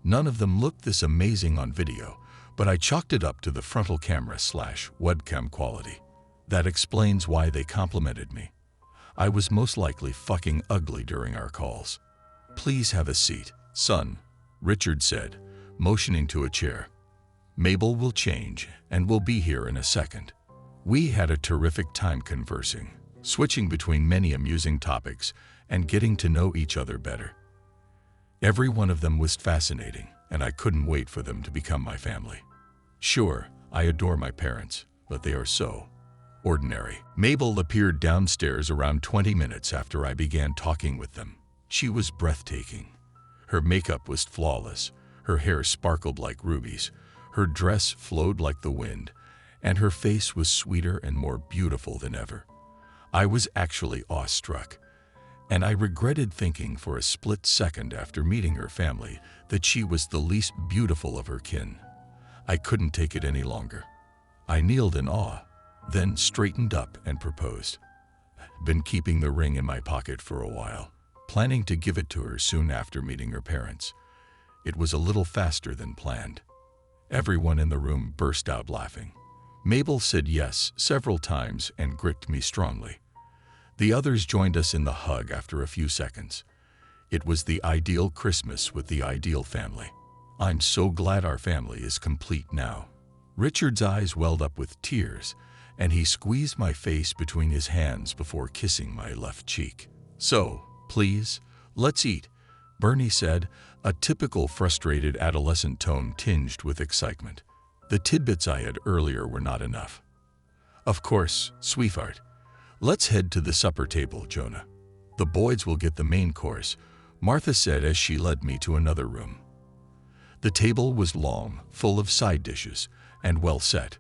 None of them looked this amazing on video, but I chalked it up to the frontal camera/webcam quality. That explains why they complimented me. I was most likely fucking ugly during our calls. "Please have a seat, son," Richard said, motioning to a chair. "Mabel will change and will be here in a second." We had a terrific time conversing, switching between many amusing topics and getting to know each other better. Every one of them was fascinating, and I couldn't wait for them to become my family. Sure, I adore my parents, but they are so ordinary. Mabel appeared downstairs around 20 minutes after I began talking with them. She was breathtaking. Her makeup was flawless, her hair sparkled like rubies, her dress flowed like the wind, and her face was sweeter and more beautiful than ever. I was actually awestruck, and I regretted thinking for a split second after meeting her family that she was the least beautiful of her kin. I couldn't take it any longer. I kneeled in awe, then straightened up and proposed. Been keeping the ring in my pocket for a while, planning to give it to her soon after meeting her parents. It was a little faster than planned. Everyone in the room burst out laughing. Mabel said yes several times and gripped me strongly. The others joined us in the hug after a few seconds. It was the ideal Christmas with the ideal family. I'm so glad our family is complete now. Richard's eyes welled up with tears, and he squeezed my face between his hands before kissing my left cheek. "So, please, let's eat," Bernie said, a typical frustrated adolescent tone tinged with excitement. The tidbits I had earlier were not enough. "Of course, sweetheart. Let's head to the supper table, Jonah. The boys will get the main course," Martha said as she led me to another room. The table was long, full of side dishes, and well set.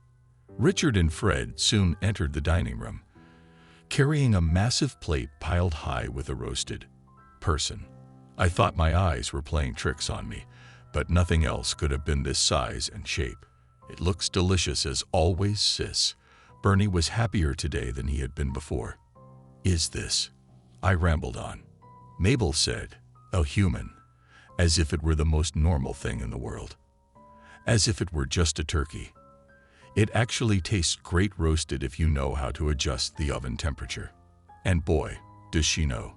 Richard and Fred soon entered the dining room, carrying a massive plate piled high with a roasted person. I thought my eyes were playing tricks on me, but nothing else could have been this size and shape. "It looks delicious as always, sis." Bernie was happier today than he had been before. "Is this?" I rambled on. Mabel said, "A human," as if it were the most normal thing in the world. As if it were just a turkey. "It actually tastes great roasted if you know how to adjust the oven temperature. And boy, does she know,"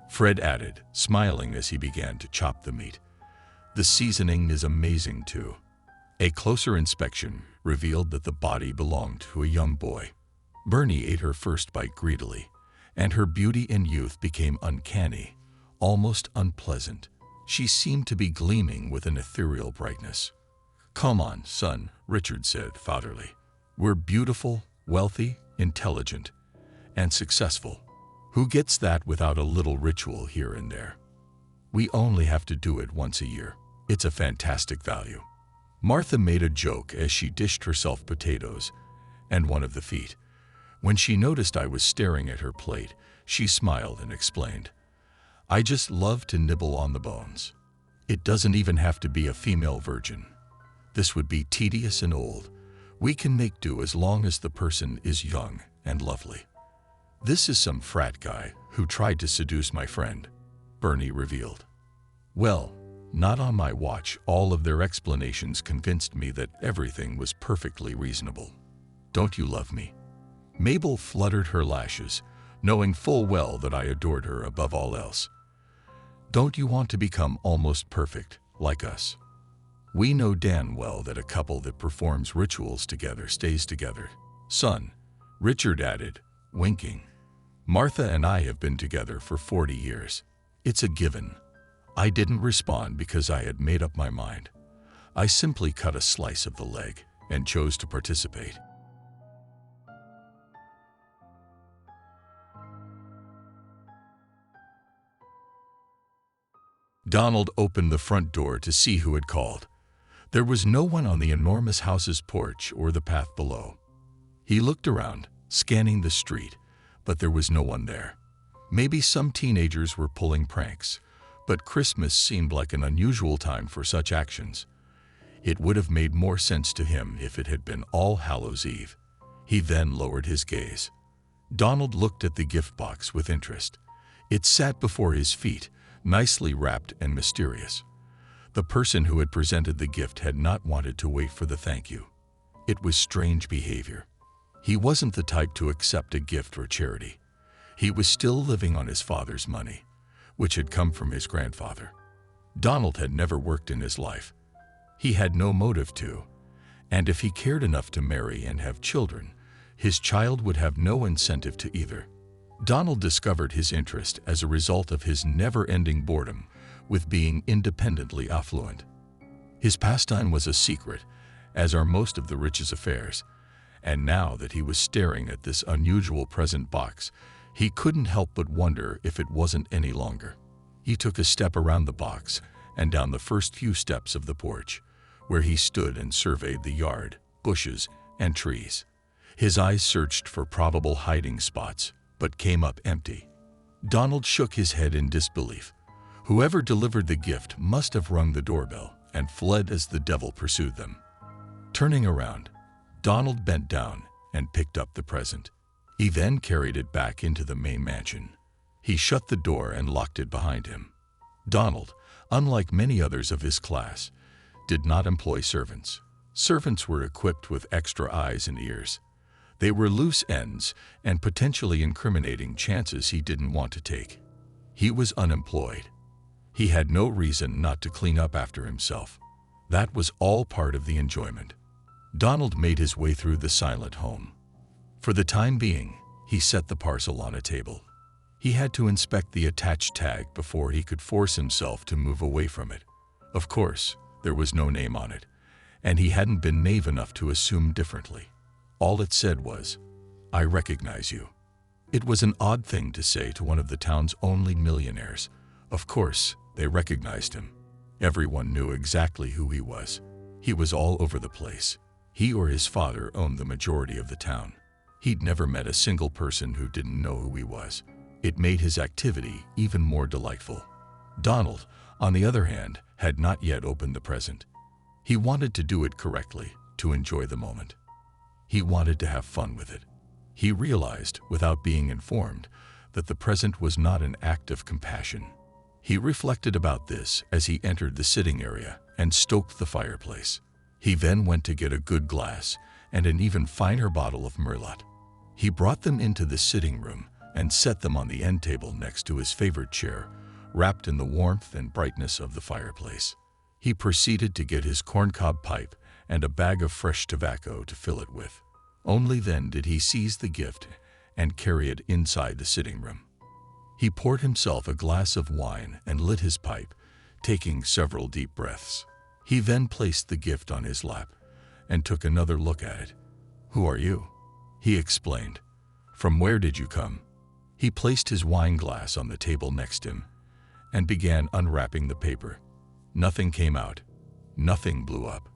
Fred added, smiling as he began to chop the meat. "The seasoning is amazing too." A closer inspection revealed that the body belonged to a young boy. Bernie ate her first bite greedily, and her beauty and youth became uncanny, almost unpleasant. She seemed to be gleaming with an ethereal brightness. "Come on, son," Richard said fatherly. "We're beautiful, wealthy, intelligent, and successful. Who gets that without a little ritual here and there? We only have to do it once a year. It's a fantastic value." Martha made a joke as she dished herself potatoes and one of the feet. When she noticed I was staring at her plate, she smiled and explained, "I just love to nibble on the bones." It doesn't even have to be a female virgin. This would be tedious and old. We can make do as long as the person is young and lovely. This is some frat guy who tried to seduce my friend, Bernie revealed. Well, not on my watch. All of their explanations convinced me that everything was perfectly reasonable. Don't you love me? Mabel fluttered her lashes, knowing full well that I adored her above all else. Don't you want to become almost perfect, like us? We know damn well that a couple that performs rituals together stays together. Son, Richard added, winking. Martha and I have been together for 40 years. It's a given. I didn't respond because I had made up my mind. I simply cut a slice of the leg and chose to participate. Donald opened the front door to see who had called. There was no one on the enormous house's porch or the path below. He looked around, scanning the street, but there was no one there. Maybe some teenagers were pulling pranks, but Christmas seemed like an unusual time for such actions. It would have made more sense to him if it had been All Hallows' Eve. He then lowered his gaze. Donald looked at the gift box with interest. It sat before his feet, nicely wrapped and mysterious. The person who had presented the gift had not wanted to wait for the thank you. It was strange behavior. He wasn't the type to accept a gift or charity. He was still living on his father's money, which had come from his grandfather. Donald had never worked in his life. He had no motive to, and if he cared enough to marry and have children, his child would have no incentive to either. Donald discovered his interest as a result of his never-ending boredom with being independently affluent. His pastime was a secret, as are most of the rich's affairs, and now that he was staring at this unusual present box, he couldn't help but wonder if it wasn't any longer. He took a step around the box and down the first few steps of the porch, where he stood and surveyed the yard, bushes, and trees. His eyes searched for probable hiding spots, but came up empty. Donald shook his head in disbelief. Whoever delivered the gift must have rung the doorbell and fled as the devil pursued them. Turning around, Donald bent down and picked up the present. He then carried it back into the main mansion. He shut the door and locked it behind him. Donald, unlike many others of his class, did not employ servants. Servants were equipped with extra eyes and ears. They were loose ends and potentially incriminating chances he didn't want to take. He was unemployed. He had no reason not to clean up after himself. That was all part of the enjoyment. Donald made his way through the silent home. For the time being, he set the parcel on a table. He had to inspect the attached tag before he could force himself to move away from it. Of course, there was no name on it, and he hadn't been naive enough to assume differently. All it said was, "I recognize you." It was an odd thing to say to one of the town's only millionaires. Of course, they recognized him. Everyone knew exactly who he was. He was all over the place. He or his father owned the majority of the town. He'd never met a single person who didn't know who he was. It made his activity even more delightful. Donald, on the other hand, had not yet opened the present. He wanted to do it correctly, to enjoy the moment. He wanted to have fun with it. He realized, without being informed, that the present was not an act of compassion. He reflected about this as he entered the sitting area and stoked the fireplace. He then went to get a good glass and an even finer bottle of Merlot. He brought them into the sitting room and set them on the end table next to his favorite chair, wrapped in the warmth and brightness of the fireplace. He proceeded to get his corncob pipe and a bag of fresh tobacco to fill it with. Only then did he seize the gift and carry it inside the sitting room. He poured himself a glass of wine and lit his pipe, taking several deep breaths. He then placed the gift on his lap and took another look at it. "Who are you?" he explained. "From where did you come?" He placed his wine glass on the table next to him and began unwrapping the paper. Nothing came out. Nothing blew up.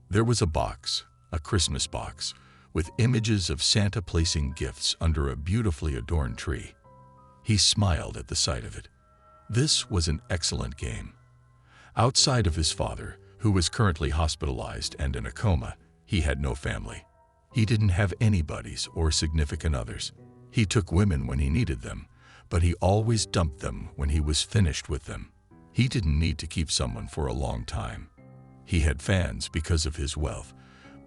There was a box, a Christmas box, with images of Santa placing gifts under a beautifully adorned tree. He smiled at the sight of it. This was an excellent game. Outside of his father, who was currently hospitalized and in a coma, he had no family. He didn't have any buddies or significant others. He took women when he needed them, but he always dumped them when he was finished with them. He didn't need to keep someone for a long time. He had fans because of his wealth,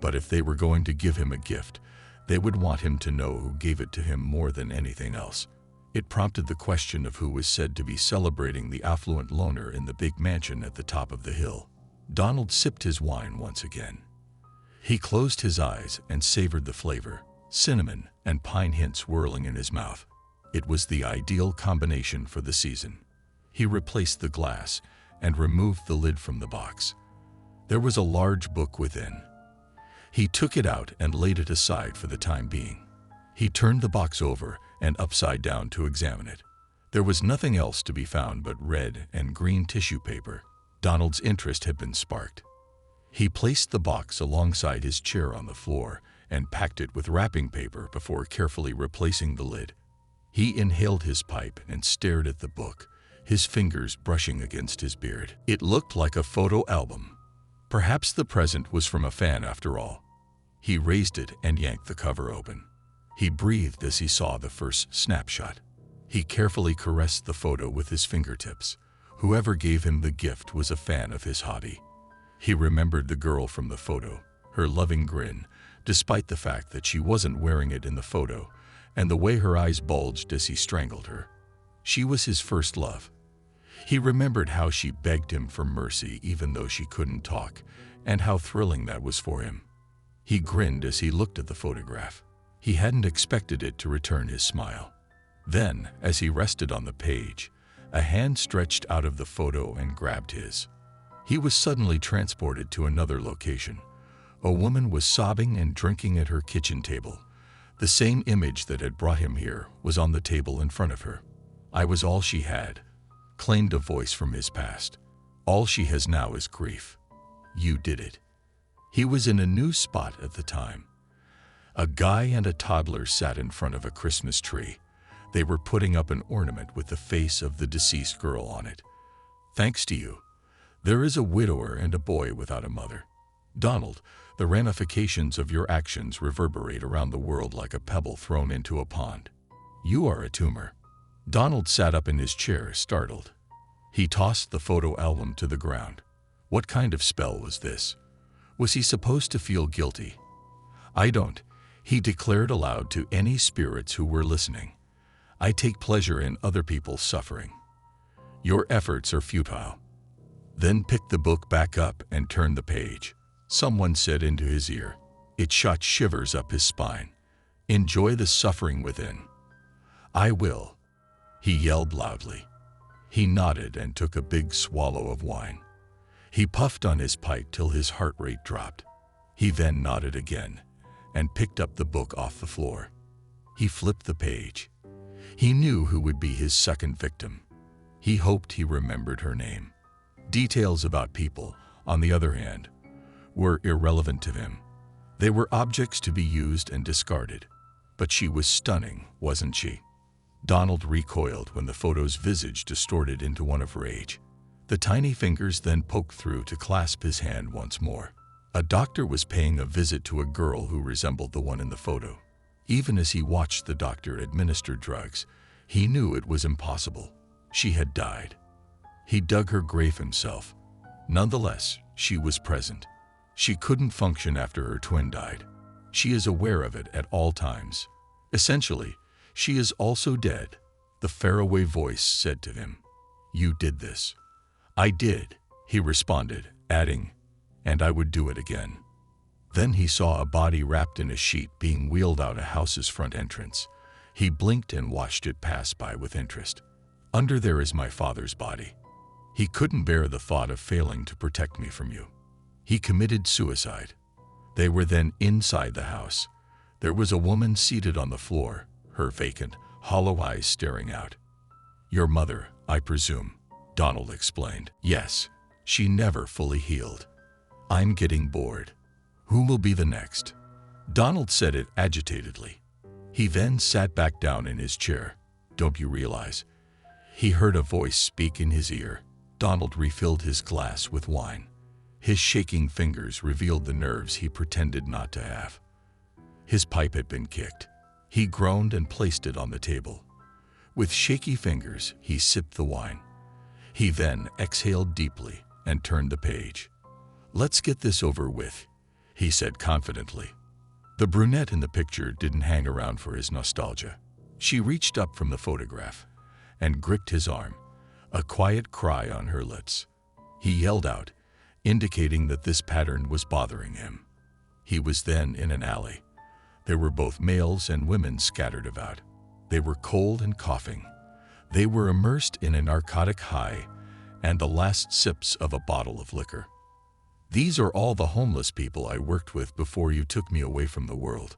but if they were going to give him a gift, they would want him to know who gave it to him more than anything else. It prompted the question of who was said to be celebrating the affluent loner in the big mansion at the top of the hill. Donald sipped his wine once again. He closed his eyes and savored the flavor, cinnamon and pine hints whirling in his mouth. It was the ideal combination for the season. He replaced the glass and removed the lid from the box. There was a large book within. He took it out and laid it aside for the time being. He turned the box over and upside down to examine it. There was nothing else to be found but red and green tissue paper. Donald's interest had been sparked. He placed the box alongside his chair on the floor and packed it with wrapping paper before carefully replacing the lid. He inhaled his pipe and stared at the book, his fingers brushing against his beard. It looked like a photo album. Perhaps the present was from a fan after all. He raised it and yanked the cover open. He breathed as he saw the first snapshot. He carefully caressed the photo with his fingertips. Whoever gave him the gift was a fan of his hobby. He remembered the girl from the photo, her loving grin, despite the fact that she wasn't wearing it in the photo, and the way her eyes bulged as he strangled her. She was his first love. He remembered how she begged him for mercy even though she couldn't talk, and how thrilling that was for him. He grinned as he looked at the photograph. He hadn't expected it to return his smile. Then, as he rested on the page, a hand stretched out of the photo and grabbed his. He was suddenly transported to another location. A woman was sobbing and drinking at her kitchen table. The same image that had brought him here was on the table in front of her. "I was all she had," claimed a voice from his past. "All she has now is grief. You did it." He was in a new spot at the time. A guy and a toddler sat in front of a Christmas tree. They were putting up an ornament with the face of the deceased girl on it. "Thanks to you, there is a widower and a boy without a mother. Donald, the ramifications of your actions reverberate around the world like a pebble thrown into a pond. You are a tumor." Donald sat up in his chair, startled. He tossed the photo album to the ground. What kind of spell was this? Was he supposed to feel guilty? "I don't," he declared aloud to any spirits who were listening. "I take pleasure in other people's suffering. Your efforts are futile." Then pick the book back up and turn the page, someone said into his ear. It shot shivers up his spine. "Enjoy the suffering within." "I will," he yelled loudly. He nodded and took a big swallow of wine. He puffed on his pipe till his heart rate dropped. He then nodded again and picked up the book off the floor. He flipped the page. He knew who would be his second victim. He hoped he remembered her name. Details about people, on the other hand, were irrelevant to him. They were objects to be used and discarded. But she was stunning, wasn't she? Donald recoiled when the photo's visage distorted into one of rage. The tiny fingers then poked through to clasp his hand once more. A doctor was paying a visit to a girl who resembled the one in the photo. Even as he watched the doctor administer drugs, he knew it was impossible. She had died. He dug her grave himself. Nonetheless, she was present. She couldn't function after her twin died. She is aware of it at all times. Essentially, she is also dead, the faraway voice said to him. "You did this." "I did," he responded, adding, "and I would do it again." Then he saw a body wrapped in a sheet being wheeled out a house's front entrance. He blinked and watched it pass by with interest. "Under there is my father's body. He couldn't bear the thought of failing to protect me from you. He committed suicide." They were then inside the house. There was a woman seated on the floor, her vacant, hollow eyes staring out. "Your mother, I presume," Donald explained. "Yes, she never fully healed. I'm getting bored. Who will be the next?" Donald said it agitatedly. He then sat back down in his chair. "Don't you realize?" He heard a voice speak in his ear. Donald refilled his glass with wine. His shaking fingers revealed the nerves he pretended not to have. His pipe had been kicked. He groaned and placed it on the table. With shaky fingers, he sipped the wine. He then exhaled deeply and turned the page. "Let's get this over with," he said confidently. The brunette in the picture didn't hang around for his nostalgia. She reached up from the photograph and gripped his arm, a quiet cry on her lips. He yelled out, indicating that this pattern was bothering him. He was then in an alley. There were both males and women scattered about. They were cold and coughing. They were immersed in a narcotic high and the last sips of a bottle of liquor. "These are all the homeless people I worked with before you took me away from the world,"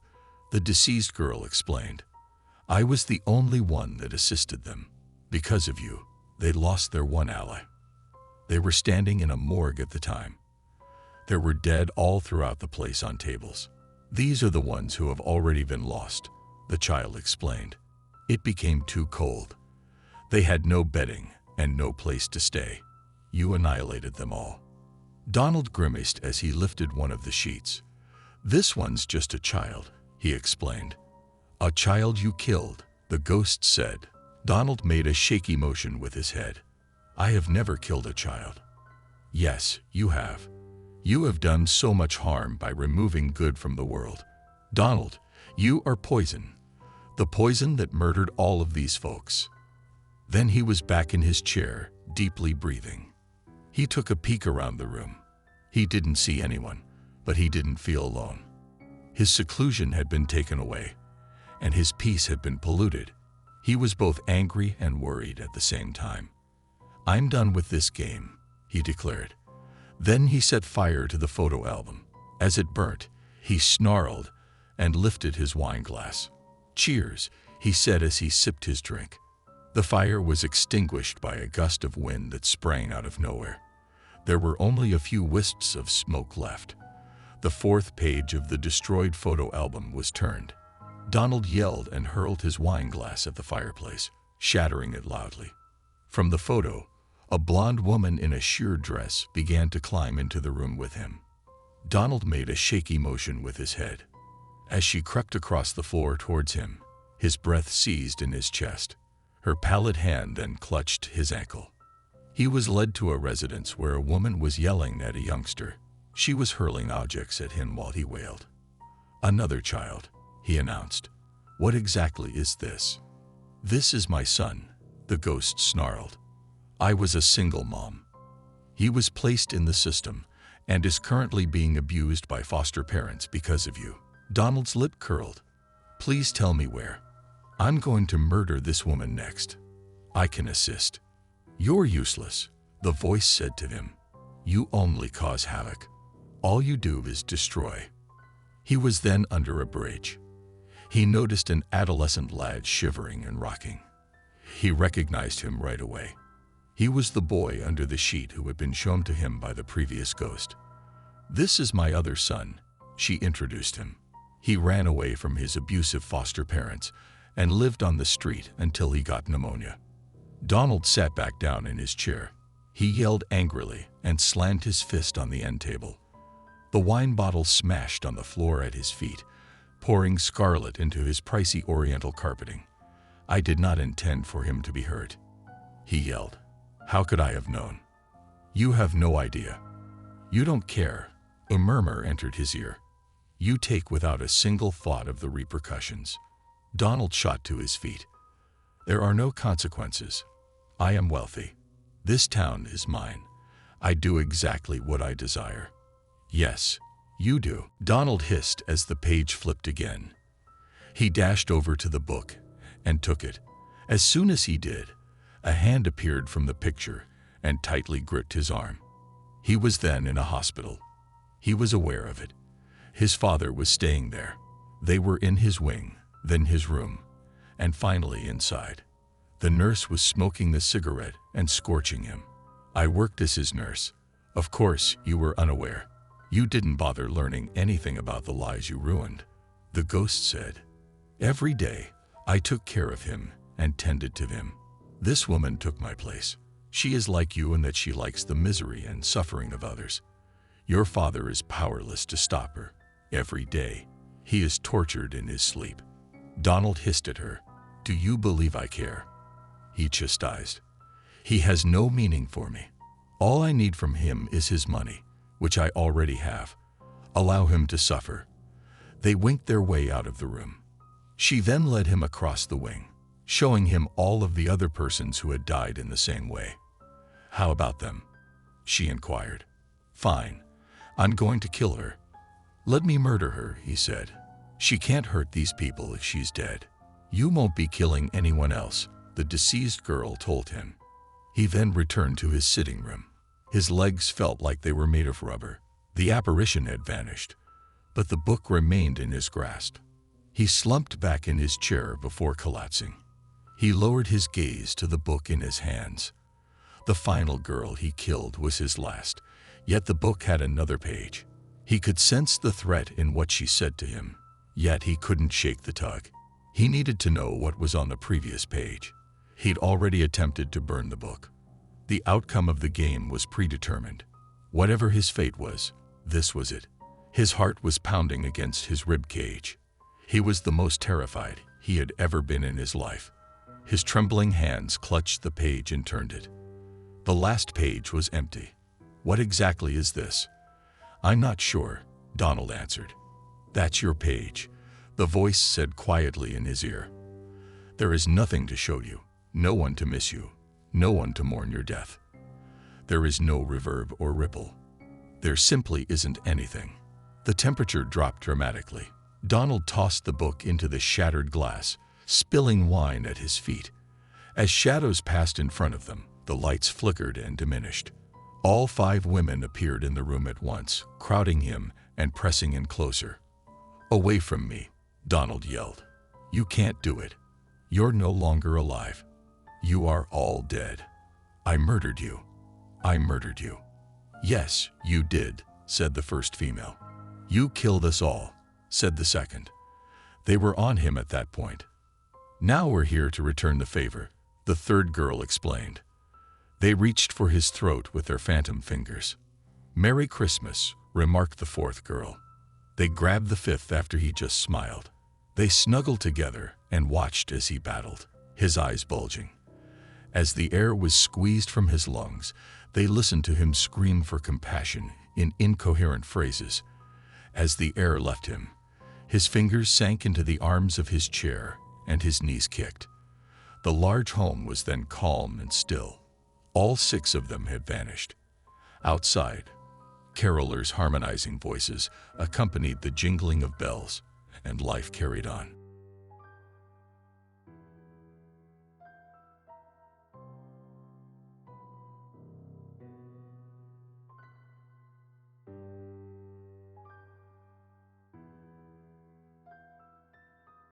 the deceased girl explained. "I was the only one that assisted them. Because of you, they lost their one ally." They were standing in a morgue at the time. There were dead all throughout the place on tables. "These are the ones who have already been lost," the child explained. "It became too cold. They had no bedding and no place to stay. You annihilated them all." Donald grimaced as he lifted one of the sheets. "This one's just a child," he explained. "A child you killed," the ghost said. Donald made a shaky motion with his head. "I have never killed a child." "Yes, you have. You have done so much harm by removing good from the world. Donald, you are poison. The poison that murdered all of these folks." Then he was back in his chair, deeply breathing. He took a peek around the room. He didn't see anyone, but he didn't feel alone. His seclusion had been taken away, and his peace had been polluted. He was both angry and worried at the same time. "I'm done with this game," he declared. Then he set fire to the photo album. As it burnt, he snarled and lifted his wine glass. "Cheers," he said as he sipped his drink. The fire was extinguished by a gust of wind that sprang out of nowhere. There were only a few wisps of smoke left. The fourth page of the destroyed photo album was turned. Donald yelled and hurled his wine glass at the fireplace, shattering it loudly. From the photo, a blonde woman in a sheer dress began to climb into the room with him. Donald made a shaky motion with his head. As she crept across the floor towards him, his breath seized in his chest. Her pallid hand then clutched his ankle. He was led to a residence where a woman was yelling at a youngster. She was hurling objects at him while he wailed. "Another child," he announced. "What exactly is this?" "This is my son," the ghost snarled. "I was a single mom. He was placed in the system and is currently being abused by foster parents because of you." Donald's lip curled. "Please tell me where. I'm going to murder this woman next. I can assist." "You're useless," the voice said to him. "You only cause havoc. All you do is destroy." He was then under a bridge. He noticed an adolescent lad shivering and rocking. He recognized him right away. He was the boy under the sheet who had been shown to him by the previous ghost. "This is my other son," she introduced him. He ran away from his abusive foster parents and lived on the street until he got pneumonia. Donald sat back down in his chair. He yelled angrily and slammed his fist on the end table. The wine bottle smashed on the floor at his feet, pouring scarlet into his pricey oriental carpeting. "I did not intend for him to be hurt," he yelled. "How could I have known? You have no idea. You don't care." A murmur entered his ear. "You take without a single thought of the repercussions." Donald shot to his feet. "There are no consequences. I am wealthy. This town is mine. I do exactly what I desire." "Yes, you do," Donald hissed as the page flipped again. He dashed over to the book and took it. As soon as he did, a hand appeared from the picture and tightly gripped his arm. He was then in a hospital. He was aware of it. His father was staying there. They were in his wing, then his room, and finally inside. The nurse was smoking the cigarette and scorching him. "I worked as his nurse. Of course, you were unaware. You didn't bother learning anything about the lies you ruined," the ghost said. "Every day, I took care of him and tended to him. This woman took my place. She is like you in that she likes the misery and suffering of others. Your father is powerless to stop her. Every day, he is tortured in his sleep. Donald hissed at her. Do you believe I care? He chastised. He has no meaning for me. All I need from him is his money, which I already have. Allow him to suffer. They winked their way out of the room. She then led him across the wing, showing him all of the other persons who had died in the same way. How about them? She inquired. Fine. I'm going to kill her. Let me murder her, he said. She can't hurt these people if she's dead. You won't be killing anyone else, the deceased girl told him. He then returned to his sitting room. His legs felt like they were made of rubber. The apparition had vanished, but the book remained in his grasp. He slumped back in his chair before collapsing. He lowered his gaze to the book in his hands. The final girl he killed was his last, yet the book had another page. He could sense the threat in what she said to him, yet he couldn't shake the tug. He needed to know what was on the previous page. He'd already attempted to burn the book. The outcome of the game was predetermined. Whatever his fate was, this was it. His heart was pounding against his rib cage. He was the most terrified he had ever been in his life. His trembling hands clutched the page and turned it. The last page was empty. What exactly is this? I'm not sure, Donald answered. That's your page, the voice said quietly in his ear. There is nothing to show you, no one to miss you, no one to mourn your death. There is no reverb or ripple. There simply isn't anything. The temperature dropped dramatically. Donald tossed the book into the shattered glass, spilling wine at his feet. As shadows passed in front of them, the lights flickered and diminished. All 5 women appeared in the room at once, crowding him and pressing in closer. Away from me, Donald yelled. You can't do it. You're no longer alive. You are all dead. I murdered you. I murdered you. Yes, you did, said the first female. You killed us all, said the second. They were on him at that point. Now we're here to return the favor, the third girl explained. They reached for his throat with their phantom fingers. Merry Christmas, remarked the fourth girl. They grabbed the fifth after he just smiled. They snuggled together and watched as he battled, his eyes bulging. As the air was squeezed from his lungs, they listened to him scream for compassion in incoherent phrases. As the air left him, his fingers sank into the arms of his chair and his knees kicked. The large home was then calm and still. All 6 of them had vanished. Outside, carolers' harmonizing voices accompanied the jingling of bells, and life carried on.